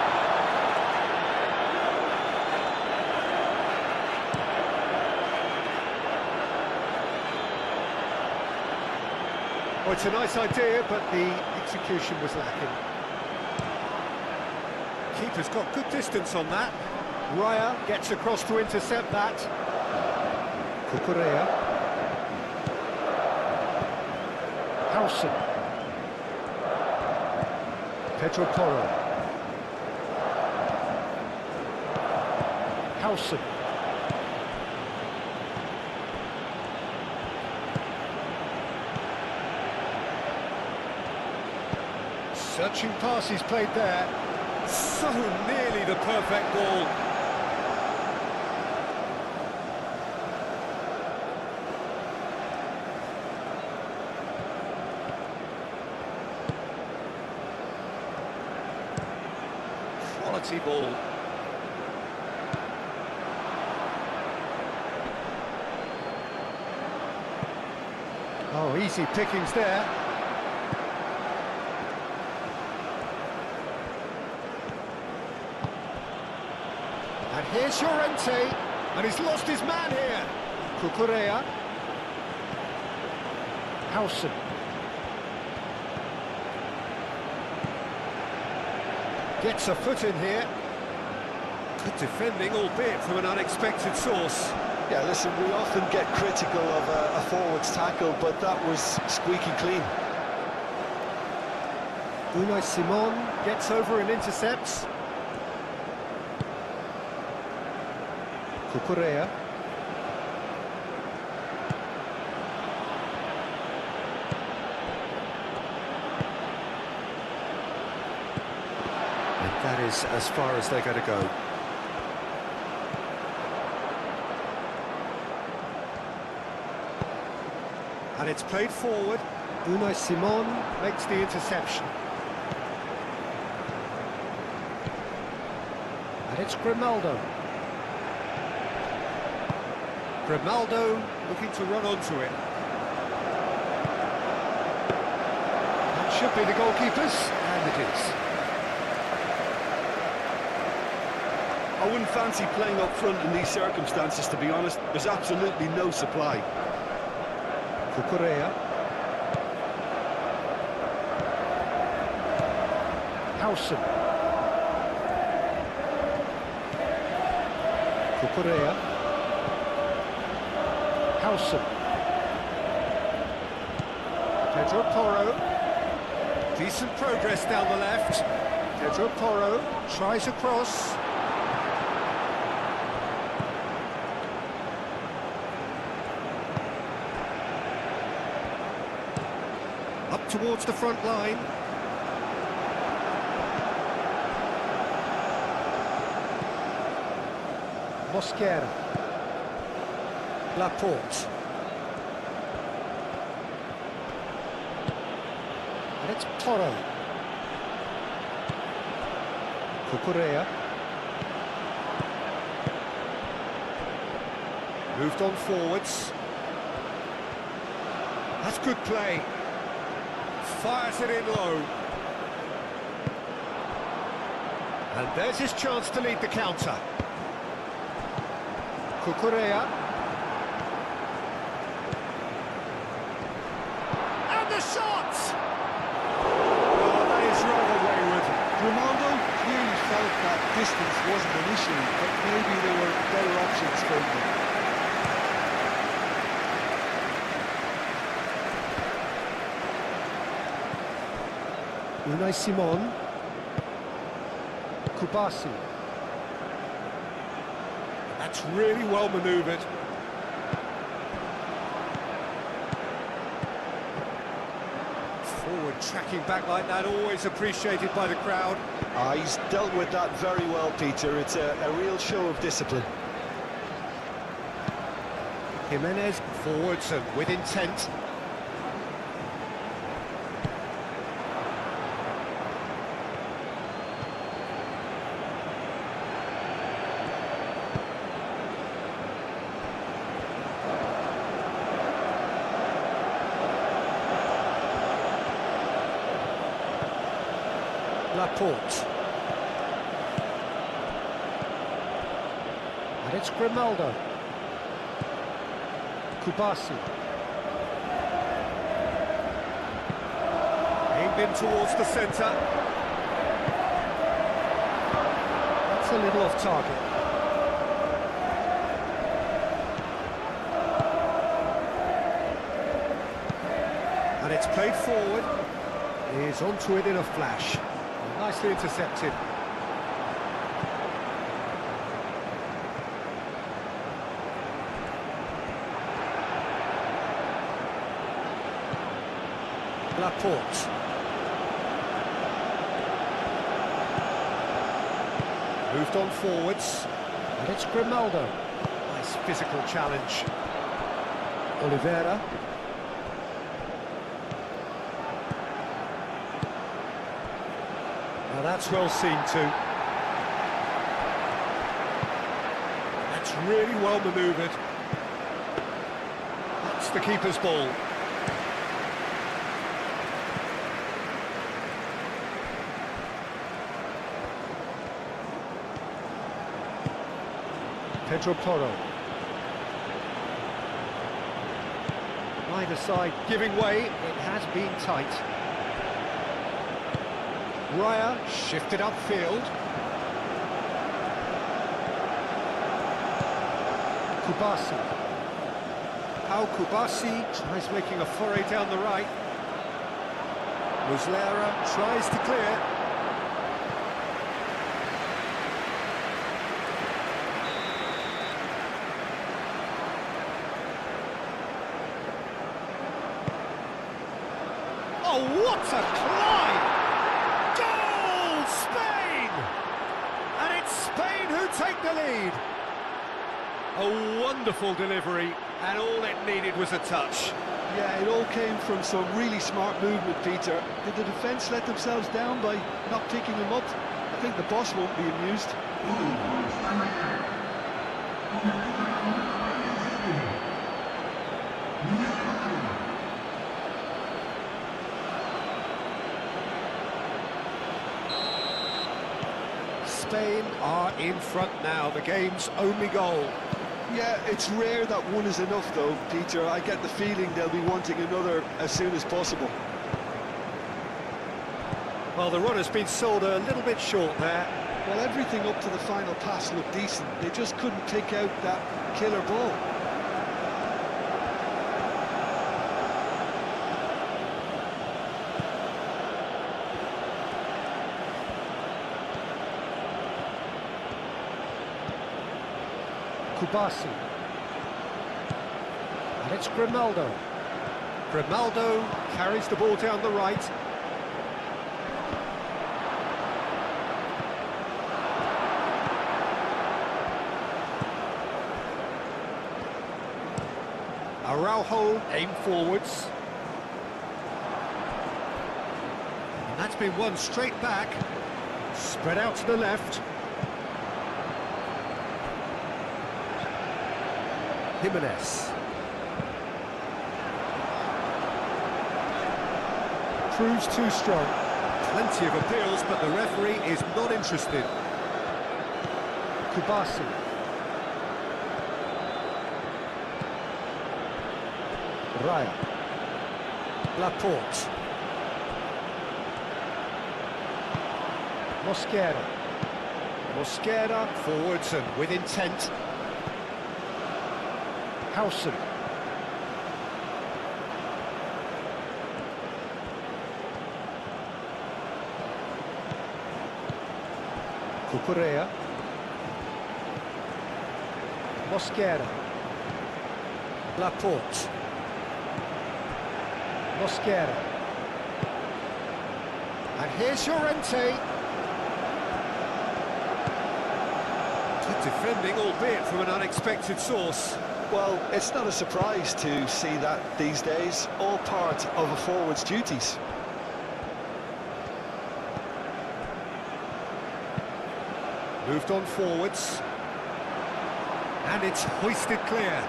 Well, it's a nice idea, but the execution was lacking. Keeper's got good distance on that. Raya gets across to intercept that. Cucurella. Howson. Pedro Porro. Howson. Searching pass he's played there. So nearly the perfect ball. Quality ball. Oh, easy pickings there. And here's Llorente, and he's lost his man here. Cucurella. Howson. Gets a foot in here. Good defending, albeit from an unexpected source. Yeah, listen, we often get critical of a forward's tackle, but that was squeaky clean. Unai Simon gets over and intercepts. Cucurella. And that is as far as they're going to go. And it's played forward. Unai Simon makes the interception. And it's Grimaldo. Grimaldo looking to run onto it. That should be the goalkeepers, and it is. I wouldn't fancy playing up front in these circumstances, to be honest. There's absolutely no supply. Cucurella. Howson. Cucurella. Howson. Pedro Porro. Decent progress down the left. Pedro Porro tries a cross. Up towards the front line. Mosquera. Laporte. And it's Porro. Cucurella. Moved on forwards. That's good play. Fires it in low. And there's his chance to lead the counter. Cucurella. And the shot! Oh, that is rather wayward. Grimaldo clearly felt that distance wasn't an issue, but maybe there were better options for him. Unai Simon. Kubasi. That's really well manoeuvred. Forward tracking back like that, always appreciated by the crowd. He's dealt with that very well, Peter. It's a real show of discipline. Jimenez forwards and with intent. Laporte. And it's Grimaldo. Kubasi. Aimed in towards the centre. That's a little off target. And it's played forward. He's onto it in a flash. Nicely intercepted. Laporte. Moved on forwards. And it's Grimaldo. Nice physical challenge. Oliveira. Now that's well seen too. That's really well manoeuvred. That's the keeper's ball. Pedro Porro. Neither side giving way, it has been tight. Raya shifted upfield. Kubasi. How Kubasi tries making a foray down the right. Muslera tries to clear. Oh, what a climb! Goal, Spain! And it's Spain who take the lead. A wonderful delivery, and all it needed was a touch. Yeah, it all came from some really smart movement, Peter. Did the defence let themselves down by not picking him up? I think the boss won't be amused. Spain are in front now, the game's only goal. Yeah, it's rare that one is enough though, Peter. I get the feeling they'll be wanting another as soon as possible. Well, the run has been sold a little bit short there. Well, everything up to the final pass looked decent. They just couldn't pick out that killer ball. Kubasi. And it's Grimaldo. Grimaldo carries the ball down the right. Araujo aim forwards. And that's been won straight back. Spread out to the left. Jimenez. Proves too strong. Plenty of appeals, but the referee is not interested. Kubasi. Raya. Laporte. Mosquera. Mosquera forwards and with intent. Howson. Cucurella. Mosquera. Laporte. Mosquera. And here's Llorente. Good defending, albeit from an unexpected source. Well, it's not a surprise to see that these days, all part of a forward's duties. Moved on forwards. And it's hoisted clear.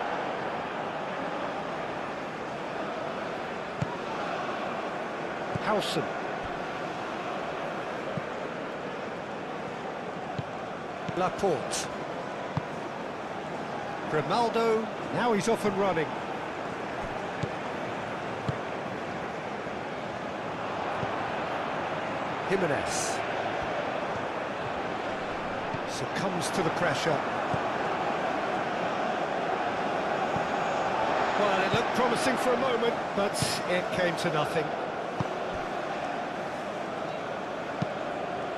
Howson. Laporte. Grimaldo, now he's off and running. Jimenez. Succumbs to the pressure. Well, it looked promising for a moment, but it came to nothing.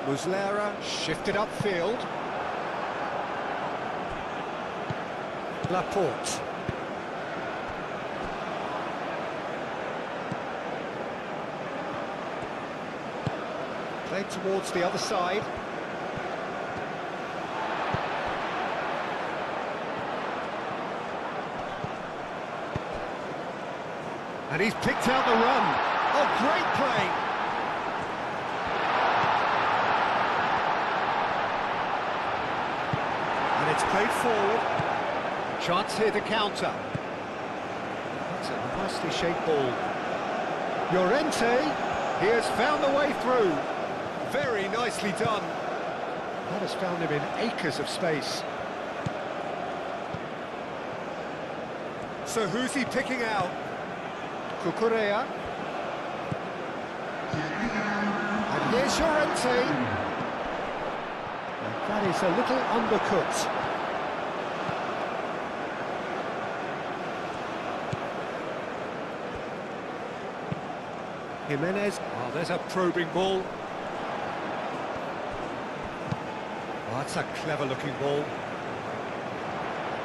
Muslera shifted upfield. Laporte. Played towards the other side. And he's picked out the run. Oh, great play! And it's played forward. Chance here to counter. That's a nicely shaped ball. Llorente, he has found the way through. Very nicely done. That has found him in acres of space. So who's he picking out? Cucurella. And here's Llorente. And that is a little undercut. Jimenez. Oh, there's a probing ball. Oh, that's a clever-looking ball.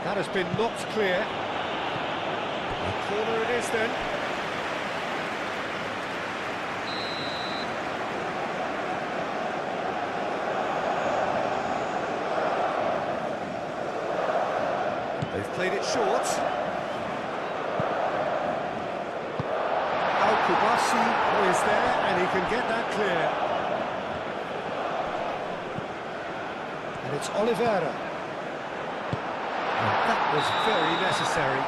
That has been knocked clear. A corner it is then. They've played it short. Kubasi is there, and he can get that clear. And it's Oliveira. And that was very necessary.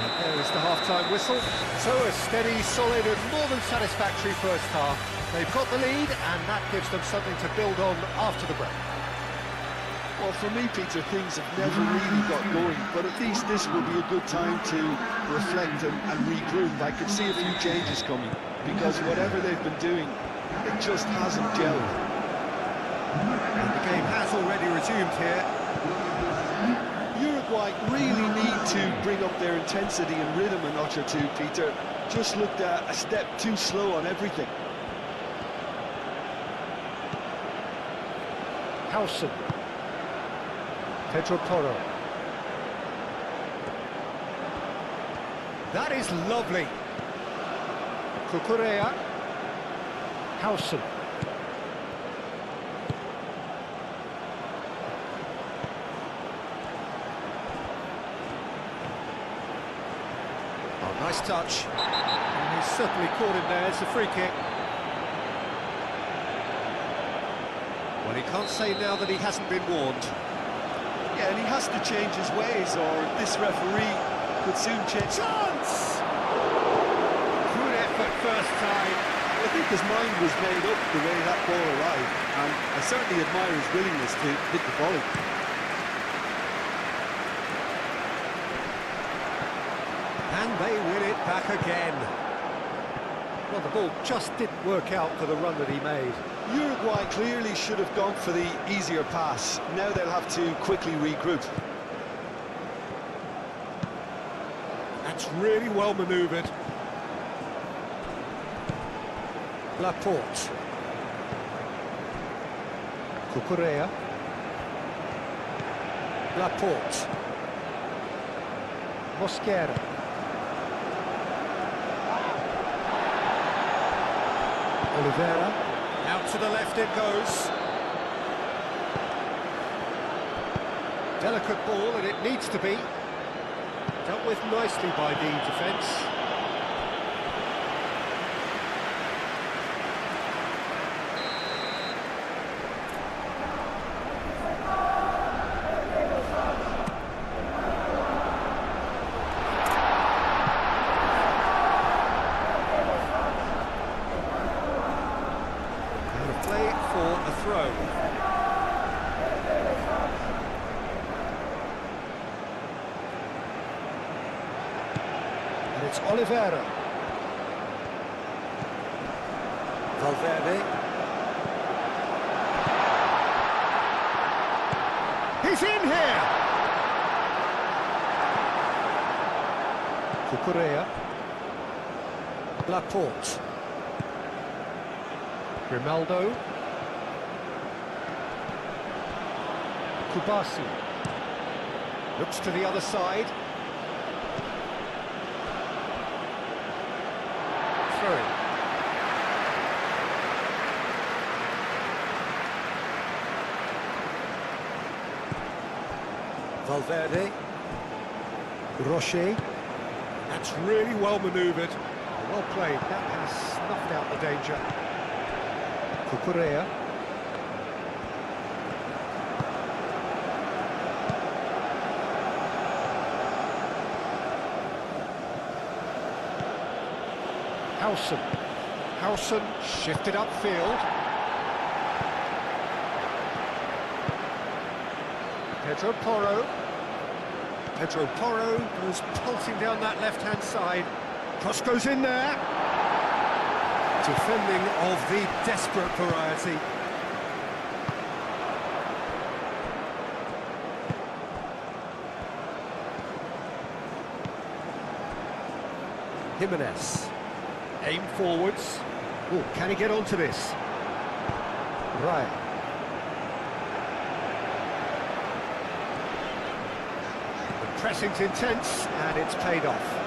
And there is the half-time whistle. So a steady, solid and more than satisfactory first half. They've got the lead, and that gives them something to build on after the break. Well, for me, Peter, things have never really got going, but at least this will be a good time to reflect and regroup. I could see a few changes coming, because whatever they've been doing, it just hasn't gelled. And the game has already resumed here. Uruguay really need to bring up their intensity and rhythm a notch or two, Peter. Just looked a step too slow on everything. Howson. Pedro Porro. That is lovely. Cucurella. Howson. Oh, nice touch. And he's certainly caught him there. It's a free kick. Well, he can't say now that he hasn't been warned. Yeah, and he has to change his ways, or this referee could soon change. Chance! Good effort first time. I think his mind was made up the way that ball arrived, and I certainly admire his willingness to hit the volley. And they win it back again. Well, the ball just didn't work out for the run that he made. Uruguay clearly should have gone for the easier pass. Now they'll have to quickly regroup. That's really well manoeuvred. Laporte. Cucurella. Laporte. Mosquera. Oliveira. Out to the left it goes. Delicate ball, and it needs to be. Dealt with nicely by the defence. Play for a throw. And it's Oliveira. Valverde. He's in here! Cucurella. Laporte. Grimaldo. Kubasi. Looks to the other side. Throw. Valverde. Rocher. That's really well manoeuvred. Well played. That has snuffed out the danger. Cucurella. Howson. Howson shifted upfield. Pedro Porro. Pedro Porro goes pulsing down that left-hand side. Cross goes in there. Defending of the desperate variety. Jimenez. Aim forwards. Oh, can he get onto this? Right. The pressing's intense and it's paid off.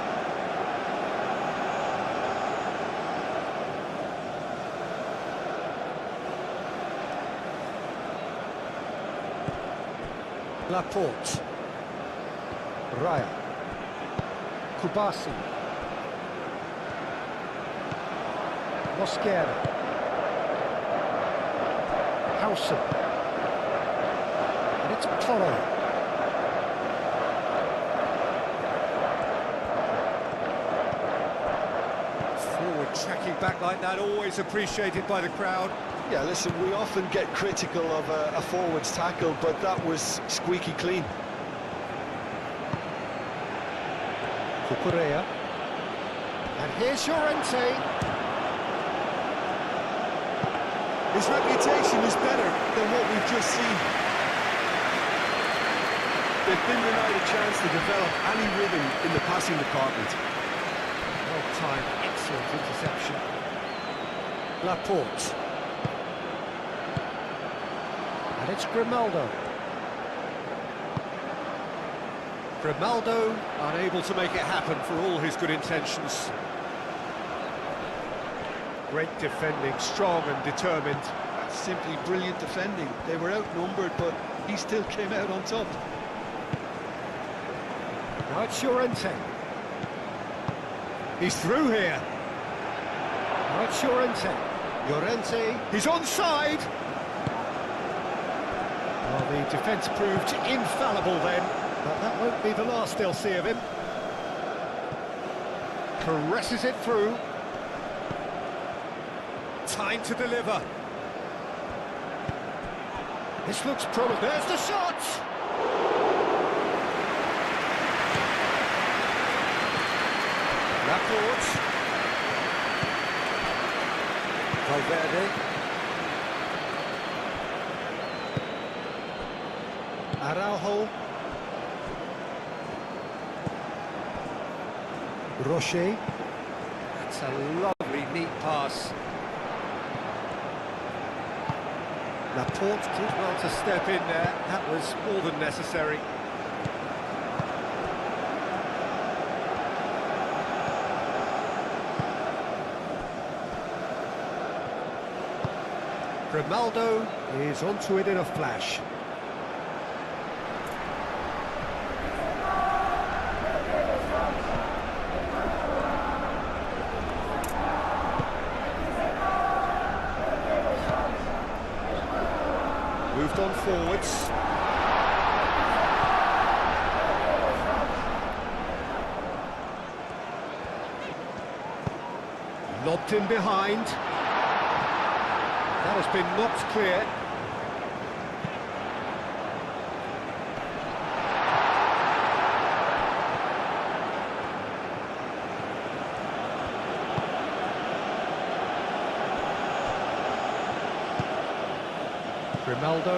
Laporte. Raya. Kubasi. Mosquera. Hausen. And it's Toro. Forward tracking back like that, always appreciated by the crowd. Yeah, listen, we often get critical of a forward's tackle, but that was squeaky clean. Cucurella. And here's Llorente. His reputation is better than what we've just seen. They've been denied a chance to develop any rhythm in the passing department. Well-timed, excellent interception. Laporte. And it's Grimaldo. Grimaldo unable to make it happen for all his good intentions. Great defending, strong and determined. Simply brilliant defending. They were outnumbered, but he still came out on top. Now it's Llorente. He's through here. Now it's Llorente. Llorente, he's onside. Well, the defence proved infallible then, but that won't be the last they'll see of him. Caresses it through. Time to deliver. This looks promising. There's the shot! Laporte. Valverde. Araujo. Rocher. That's a lovely, neat pass. Laporte did well to step in there. That was more than necessary. Grimaldo is onto it in a flash. Moved on forwards. Lobbed in behind. That has been knocked clear. Grimaldo.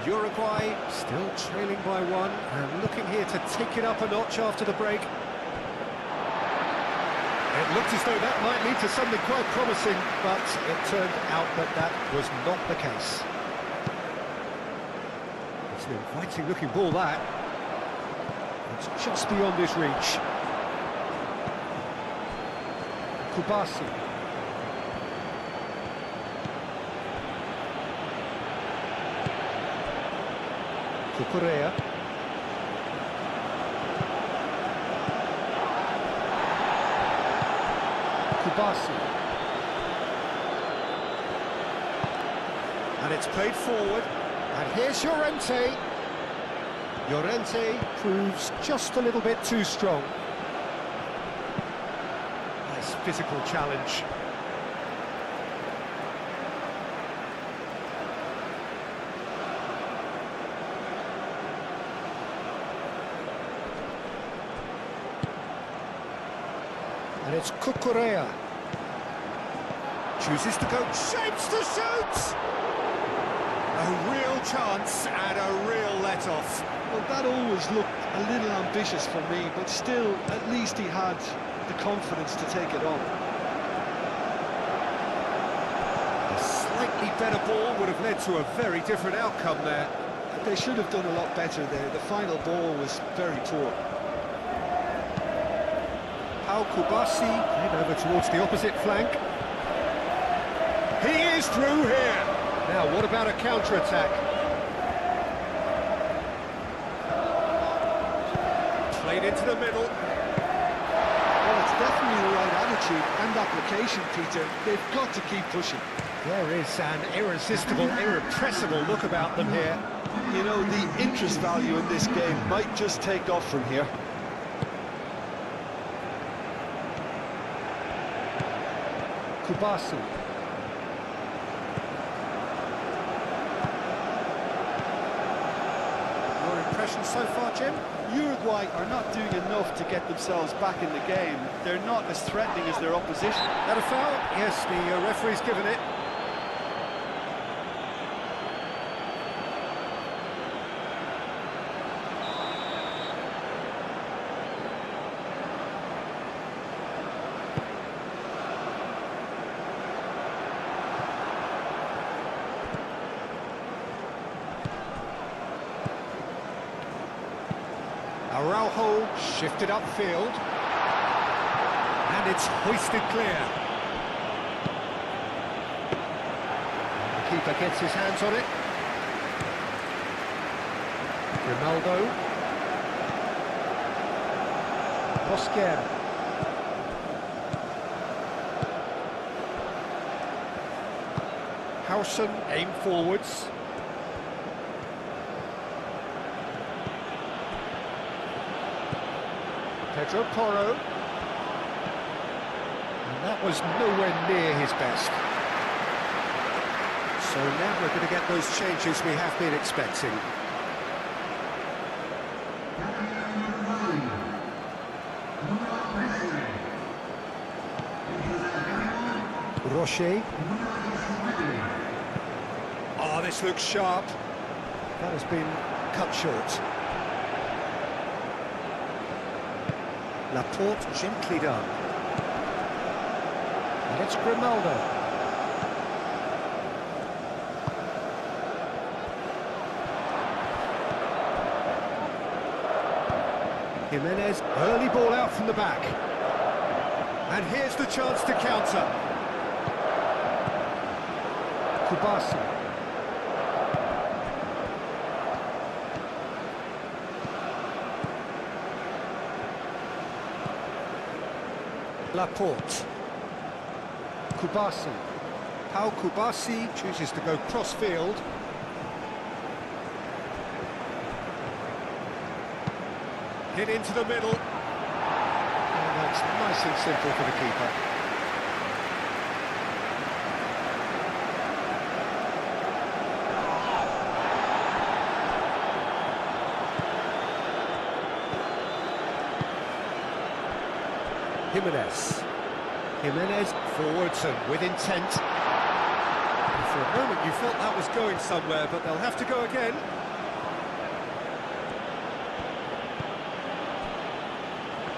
Uruguay still trailing by one and looking here to take it up a notch after the break. It looked as though that might lead to something quite promising, but it turned out that that was not the case. It's an inviting looking ball, that. It's just beyond his reach. Kubasi. Cucurella. Kubasi. And it's played forward. And here's Llorente. Llorente proves just a little bit too strong. Nice physical challenge. And it's Cucurella. Chooses to go, shapes to shoot! A real chance and a real let-off. Well, that always looked a little ambitious for me, but still, at least he had the confidence to take it on. A slightly better ball would have led to a very different outcome there. They should have done a lot better there. The final ball was very poor. Pau Kubasi played over towards the opposite flank. He is through here. Now, what about a counter-attack? Played into the middle. Well, it's definitely the right attitude and application, Peter. They've got to keep pushing. There is an irresistible, irrepressible look about them here. You know, the interest value in this game might just take off from here. Kubasi. Your impression so far, Jim? Uruguay are not doing enough to get themselves back in the game. They're not as threatening as their opposition. That a foul? Yes, the referee's given it. Araujo shifted upfield, and it's hoisted clear. The keeper gets his hands on it. Ronaldo. Mosquera. Howson aim forwards. Pedro Porro, and that was nowhere near his best. So now we're going to get those changes we have been expecting. Rocher. Oh, this looks sharp. That has been cut short. Laporte gently done. And it's Grimaldo. Jimenez, early ball out from the back. And here's the chance to counter. Kubasi. Laporte. Kubasi. Pau Kubasi chooses to go cross-field. Hit into the middle. And that's nice and simple for the keeper. Jimenez forwards and with intent. And for a moment you thought that was going somewhere, but they'll have to go again.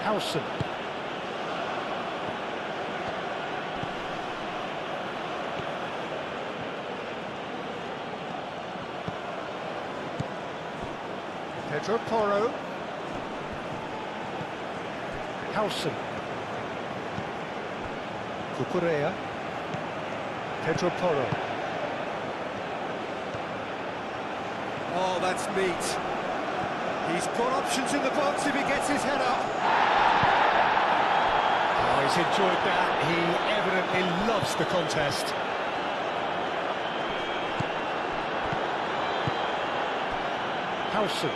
Howson. Pedro Porro. Howson. Cucurella. Pedro Porro. Oh, that's neat. He's got options in the box if he gets his head up. Oh, he's enjoyed that. He evidently loves the contest. Howson.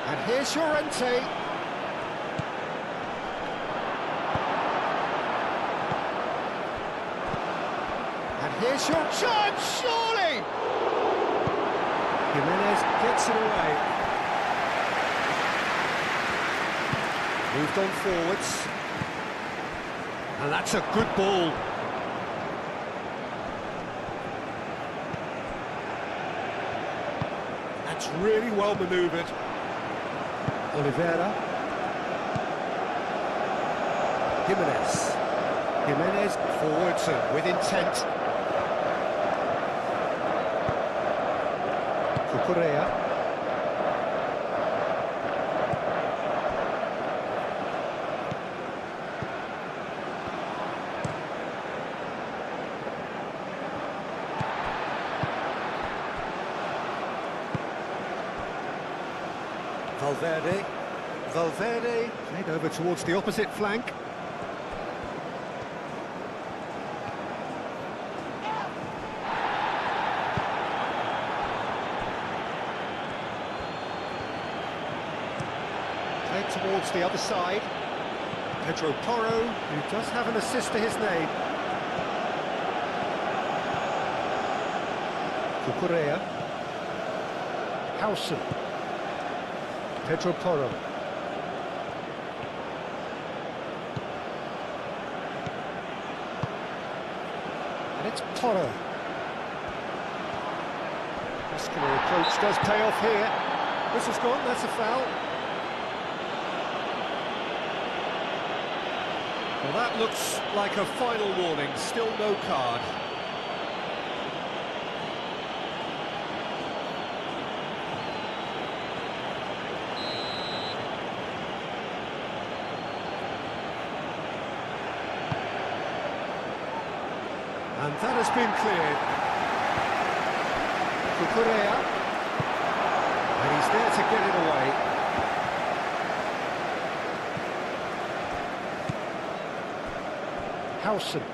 And here's Llorente. Here's your chance, surely! Jimenez gets it away. Moved on forwards. And that's a good ball. That's really well manoeuvred. Oliveira. Jimenez forwards and with intent. Cucurella. Valverde played over towards the opposite flank. Played towards the other side. Pedro Porro, who does have an assist to his name. Cucurella. Howson. Pedro Porro. And it's Porro. Muscular approach does pay off here. This has gone, that's a foul. Well, that looks like a final warning, still no card. And that has been cleared. Cucurella. And he's there to get it away. Howson.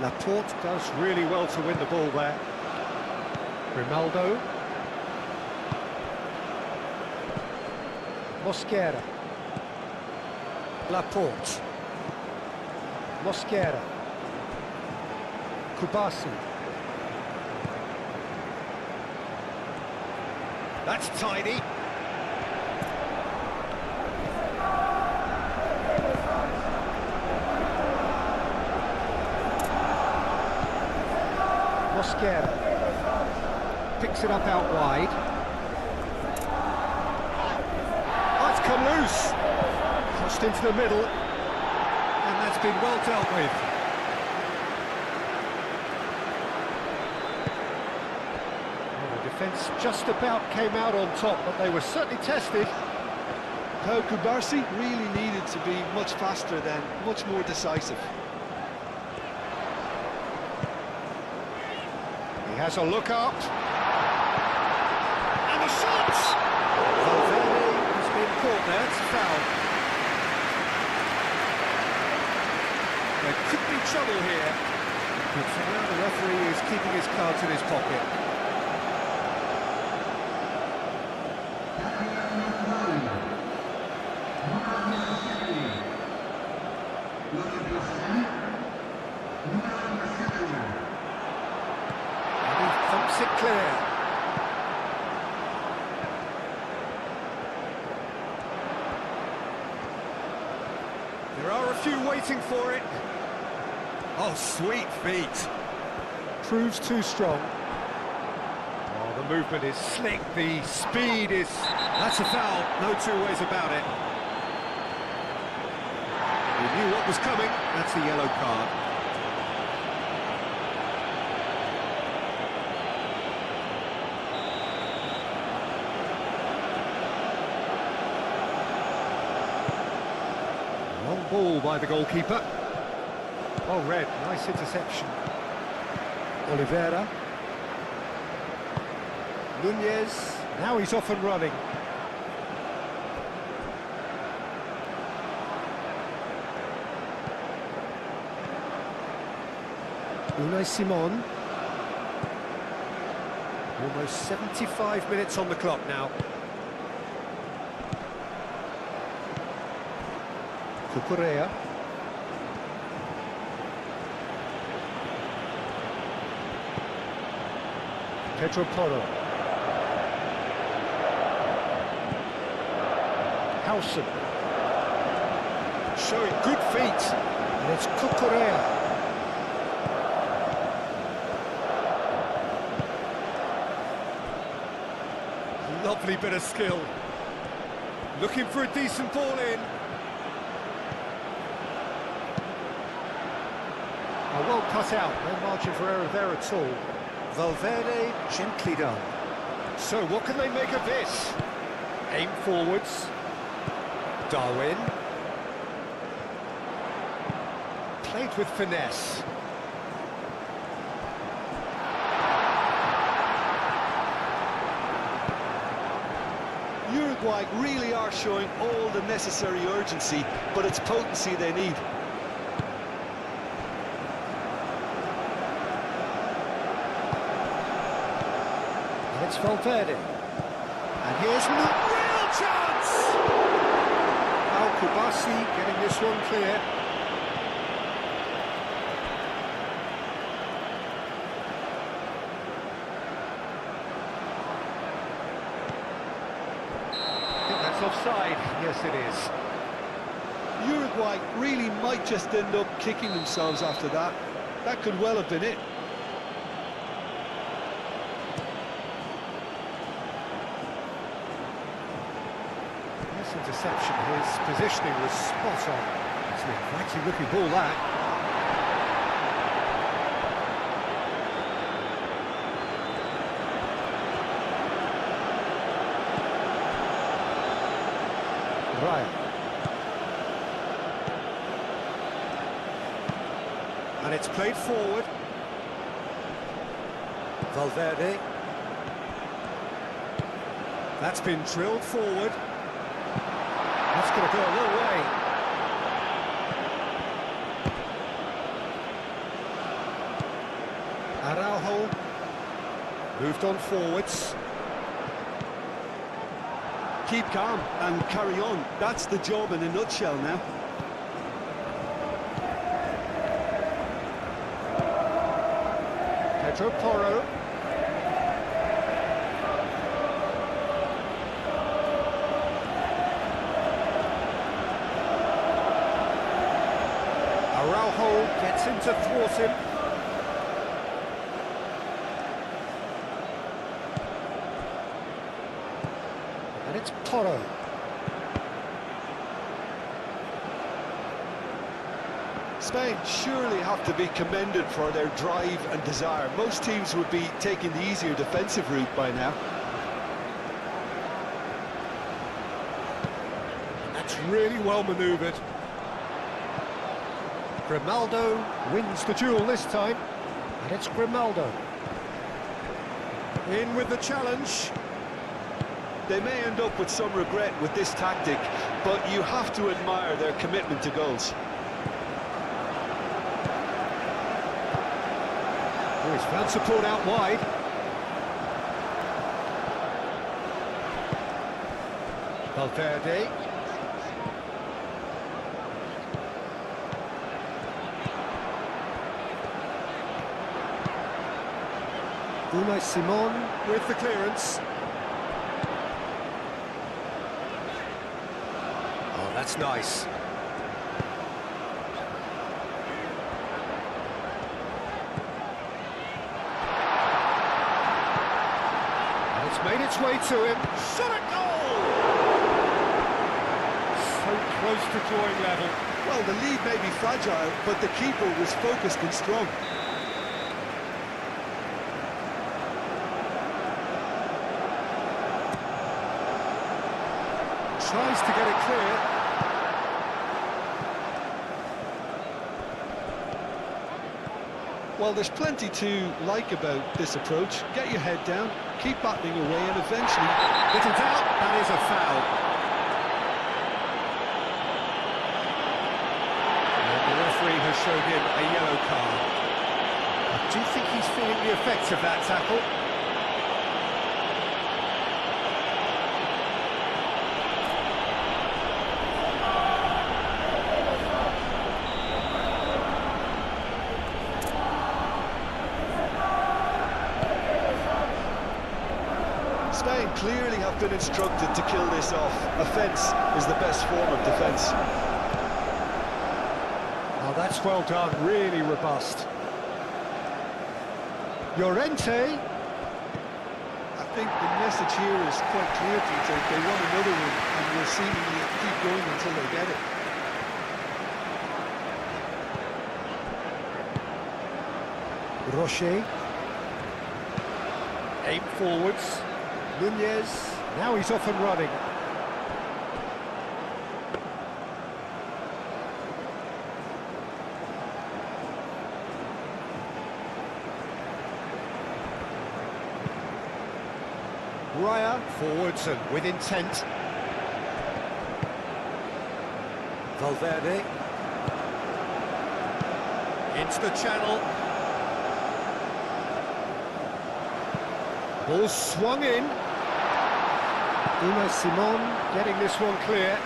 Laporte does really well to win the ball there. Grimaldo. Mosquera. Laporte. Mosquera. Kubasi. That's tidy. Mosquera. Picks it up out wide. Come loose, crossed into the middle, and that's been well dealt with. Well, the defence just about came out on top, but they were certainly tested. Pau Cubarsí really needed to be much faster then, much more decisive. He has a look up, and the shot! Valverde has been caught there, it's a foul. There could be trouble here, but for now the referee is keeping his cards in his pocket. And he thumps it clear. There are a few waiting for it. Oh, sweet feet. Proves too strong. Oh, the movement is slick, the speed is... That's a foul, no two ways about it. He knew what was coming, that's a yellow card. Long ball by the goalkeeper. Oh, red, nice interception. Oliveira. Nunez, now he's off and running. Unai Simon. Almost 75 minutes on the clock now. Cucurella. Pedro Porro. Howson. Showing good feet. And it's Cucurella. Lovely bit of skill. Looking for a decent ball in. Oh, well cut out, no margin for error there at all. Valverde, gently done. So what can they make of this? Aim forwards. Darwin. Played with finesse. Uruguay really are showing all the necessary urgency, but it's potency they need. And it's Valverde. And here's a real chance! Al-Kubasi getting this one clear. Offside, yes it is. Uruguay really might just end up kicking themselves after that. That could well have been it. This interception, his positioning was spot on. It's an inviting looking ball that. Right. And it's played forward. Valverde. That's been drilled forward. That's going to go a long way. Araujo moved on forwards. Keep calm and carry on. That's the job in a nutshell now. Pedro Porro. Araujo gets in to thwart him. And it's Porro. Spain surely have to be commended for their drive and desire. Most teams would be taking the easier defensive route by now. That's really well manoeuvred. Grimaldo wins the duel this time, and it's Grimaldo. In with the challenge. They may end up with some regret with this tactic, but you have to admire their commitment to goals. Oh, he's found support out wide. Valverde. Unai Simon with the clearance. Oh, that's nice. And it's made its way to him. Shot at goal! So close to drawing level. Well, the lead may be fragile, but the keeper was focused and strong. Tries to get it clear. Well, there's plenty to like about this approach. Get your head down, keep battling away, and eventually... Little doubt, that is a foul. And the referee has shown him a yellow card. Do you think he's feeling the effects of that tackle? clearly have been instructed to kill this off. Offence is the best form of defence. Oh, that's well done, really robust. Llorente. I think the message here is quite clear to you. They want another one and will seemingly keep going until they get it. Rocher. Aim forwards. Nunez. Now he's off and running. Raya, forwards and with intent. Valverde. Into the channel. Ball swung in. Unai Simon getting this one clear.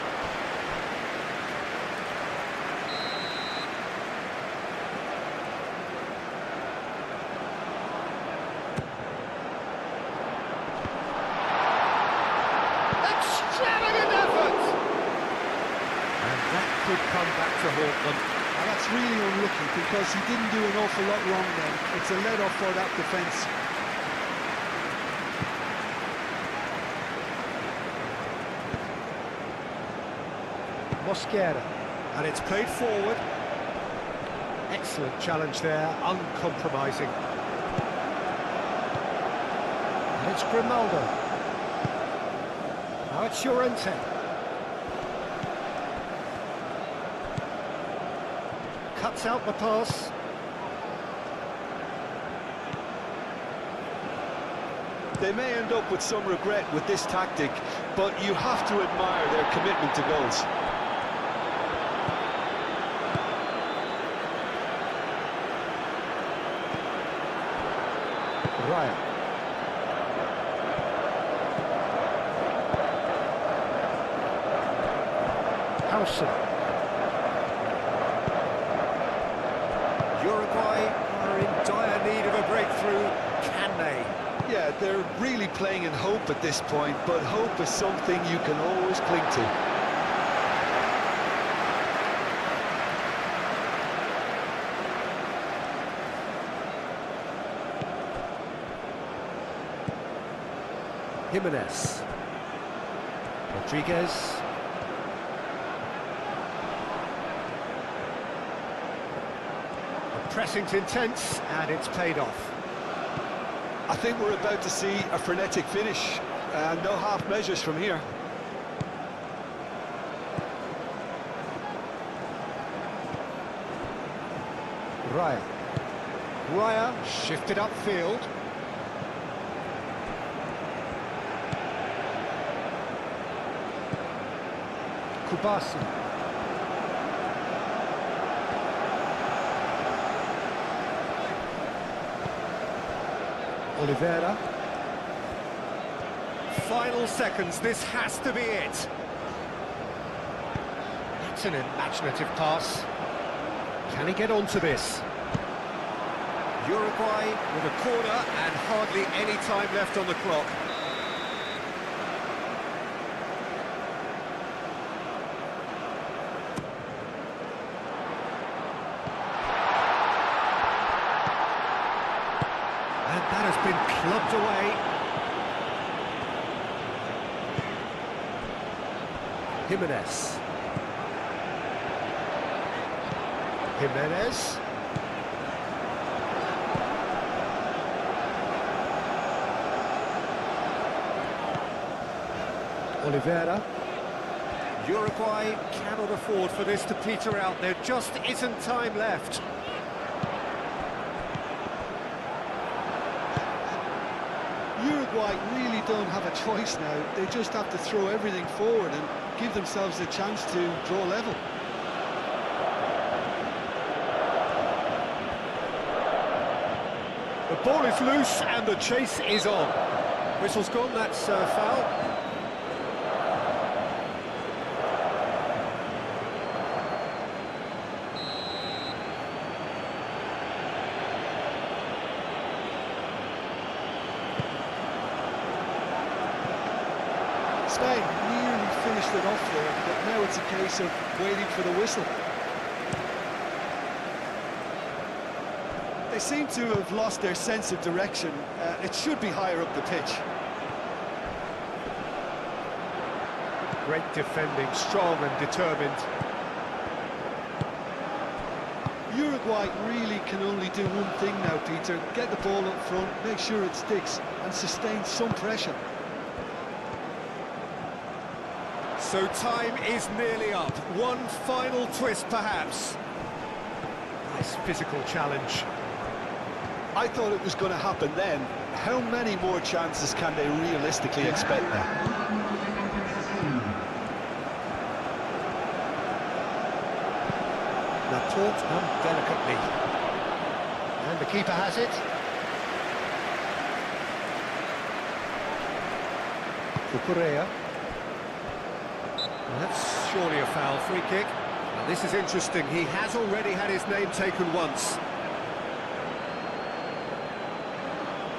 Extravagant effort! And that could come back to haunt them. Now that's really unlucky because he didn't do an awful lot wrong then. It's a let-off for that defence. Mosquera, and it's played forward. Excellent challenge there, uncompromising. And it's Grimaldo. Now it's Llorente. Cuts out the pass. They may end up with some regret with this tactic, but you have to admire their commitment to goals. Raya. Howson. Uruguay are in dire need of a breakthrough. Can they? Yeah, they're really playing in hope at this point, but hope is something you can always cling to. Jimenez. Rodriguez. The pressing's intense, and it's paid off. I think we're about to see a frenetic finish, and no half measures from here. Raya. Raya shifted upfield. Kubasi. Oliveira. Final seconds, this has to be it. That's an imaginative pass. Can he get onto this? Uruguay with a corner and hardly any time left on the clock. And that has been clubbed away. Jimenez. Jimenez. Oliveira. Uruguay cannot afford for this to peter out. There just isn't time left. Uruguay really don't have a choice now. They just have to throw everything forward and give themselves a chance to draw level. The ball is loose and the chase is on. Whistle's gone, that's foul. Spain nearly finished it off there, but now it's a case of waiting for the whistle. They seem to have lost their sense of direction. It should be higher up the pitch. Great defending, strong and determined. Uruguay really can only do one thing now, Peter. Get the ball up front, make sure it sticks, and sustain some pressure. So time is nearly up. One final twist, perhaps. Nice physical challenge. I thought it was going to happen then. How many more chances can they realistically expect now? Laporte delicately. And the keeper has it. Cucurella. Well, that's surely a foul. Free kick. Now, this is interesting. He has already had his name taken once.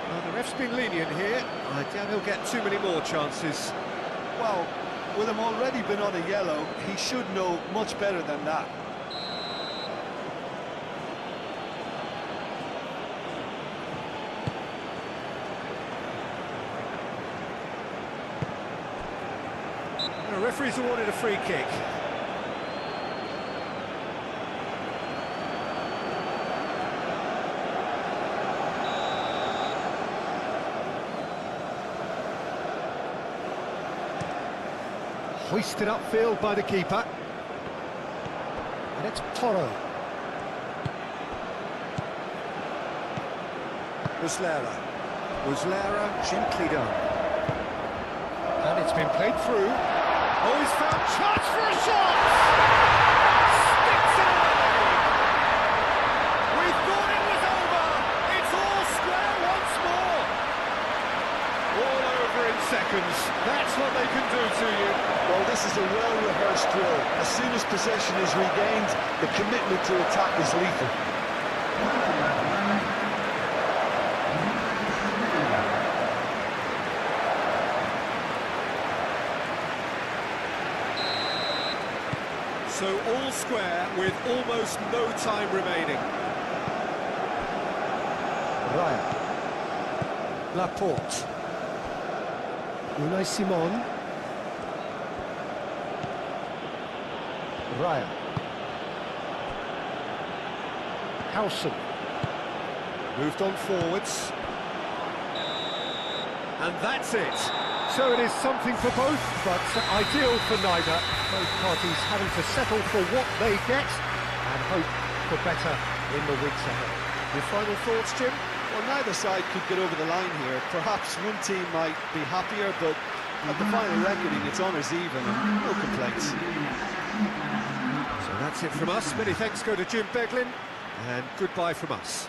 Well, the ref's been lenient here. I doubt he'll get too many more chances. Well, with him already been on a yellow, he should know much better than that. The referee's awarded a free kick. Hoisted upfield by the keeper. And it's Toro. Muslera gently done. And it's been played through. Oh, he's found chance for a shot! Sticks it away! We thought it was over! It's all square once more! All over in seconds. That's what they can do to you. Well, this is a well-rehearsed drill. As soon as possession is regained, the commitment to attack is lethal. So all square with almost no time remaining. Raya. Laporte. Unai Simon. Raya. Howson. Moved on forwards. And that's it. So it is something for both, but ideal for neither. Both parties having to settle for what they get and hope for better in the weeks ahead. Your final thoughts, Jim? Well, neither side could get over the line here. Perhaps one team might be happier, but at the final reckoning, it's honours even and no complaints. So that's it from us. Many thanks go to Jim Beglin, and goodbye from us.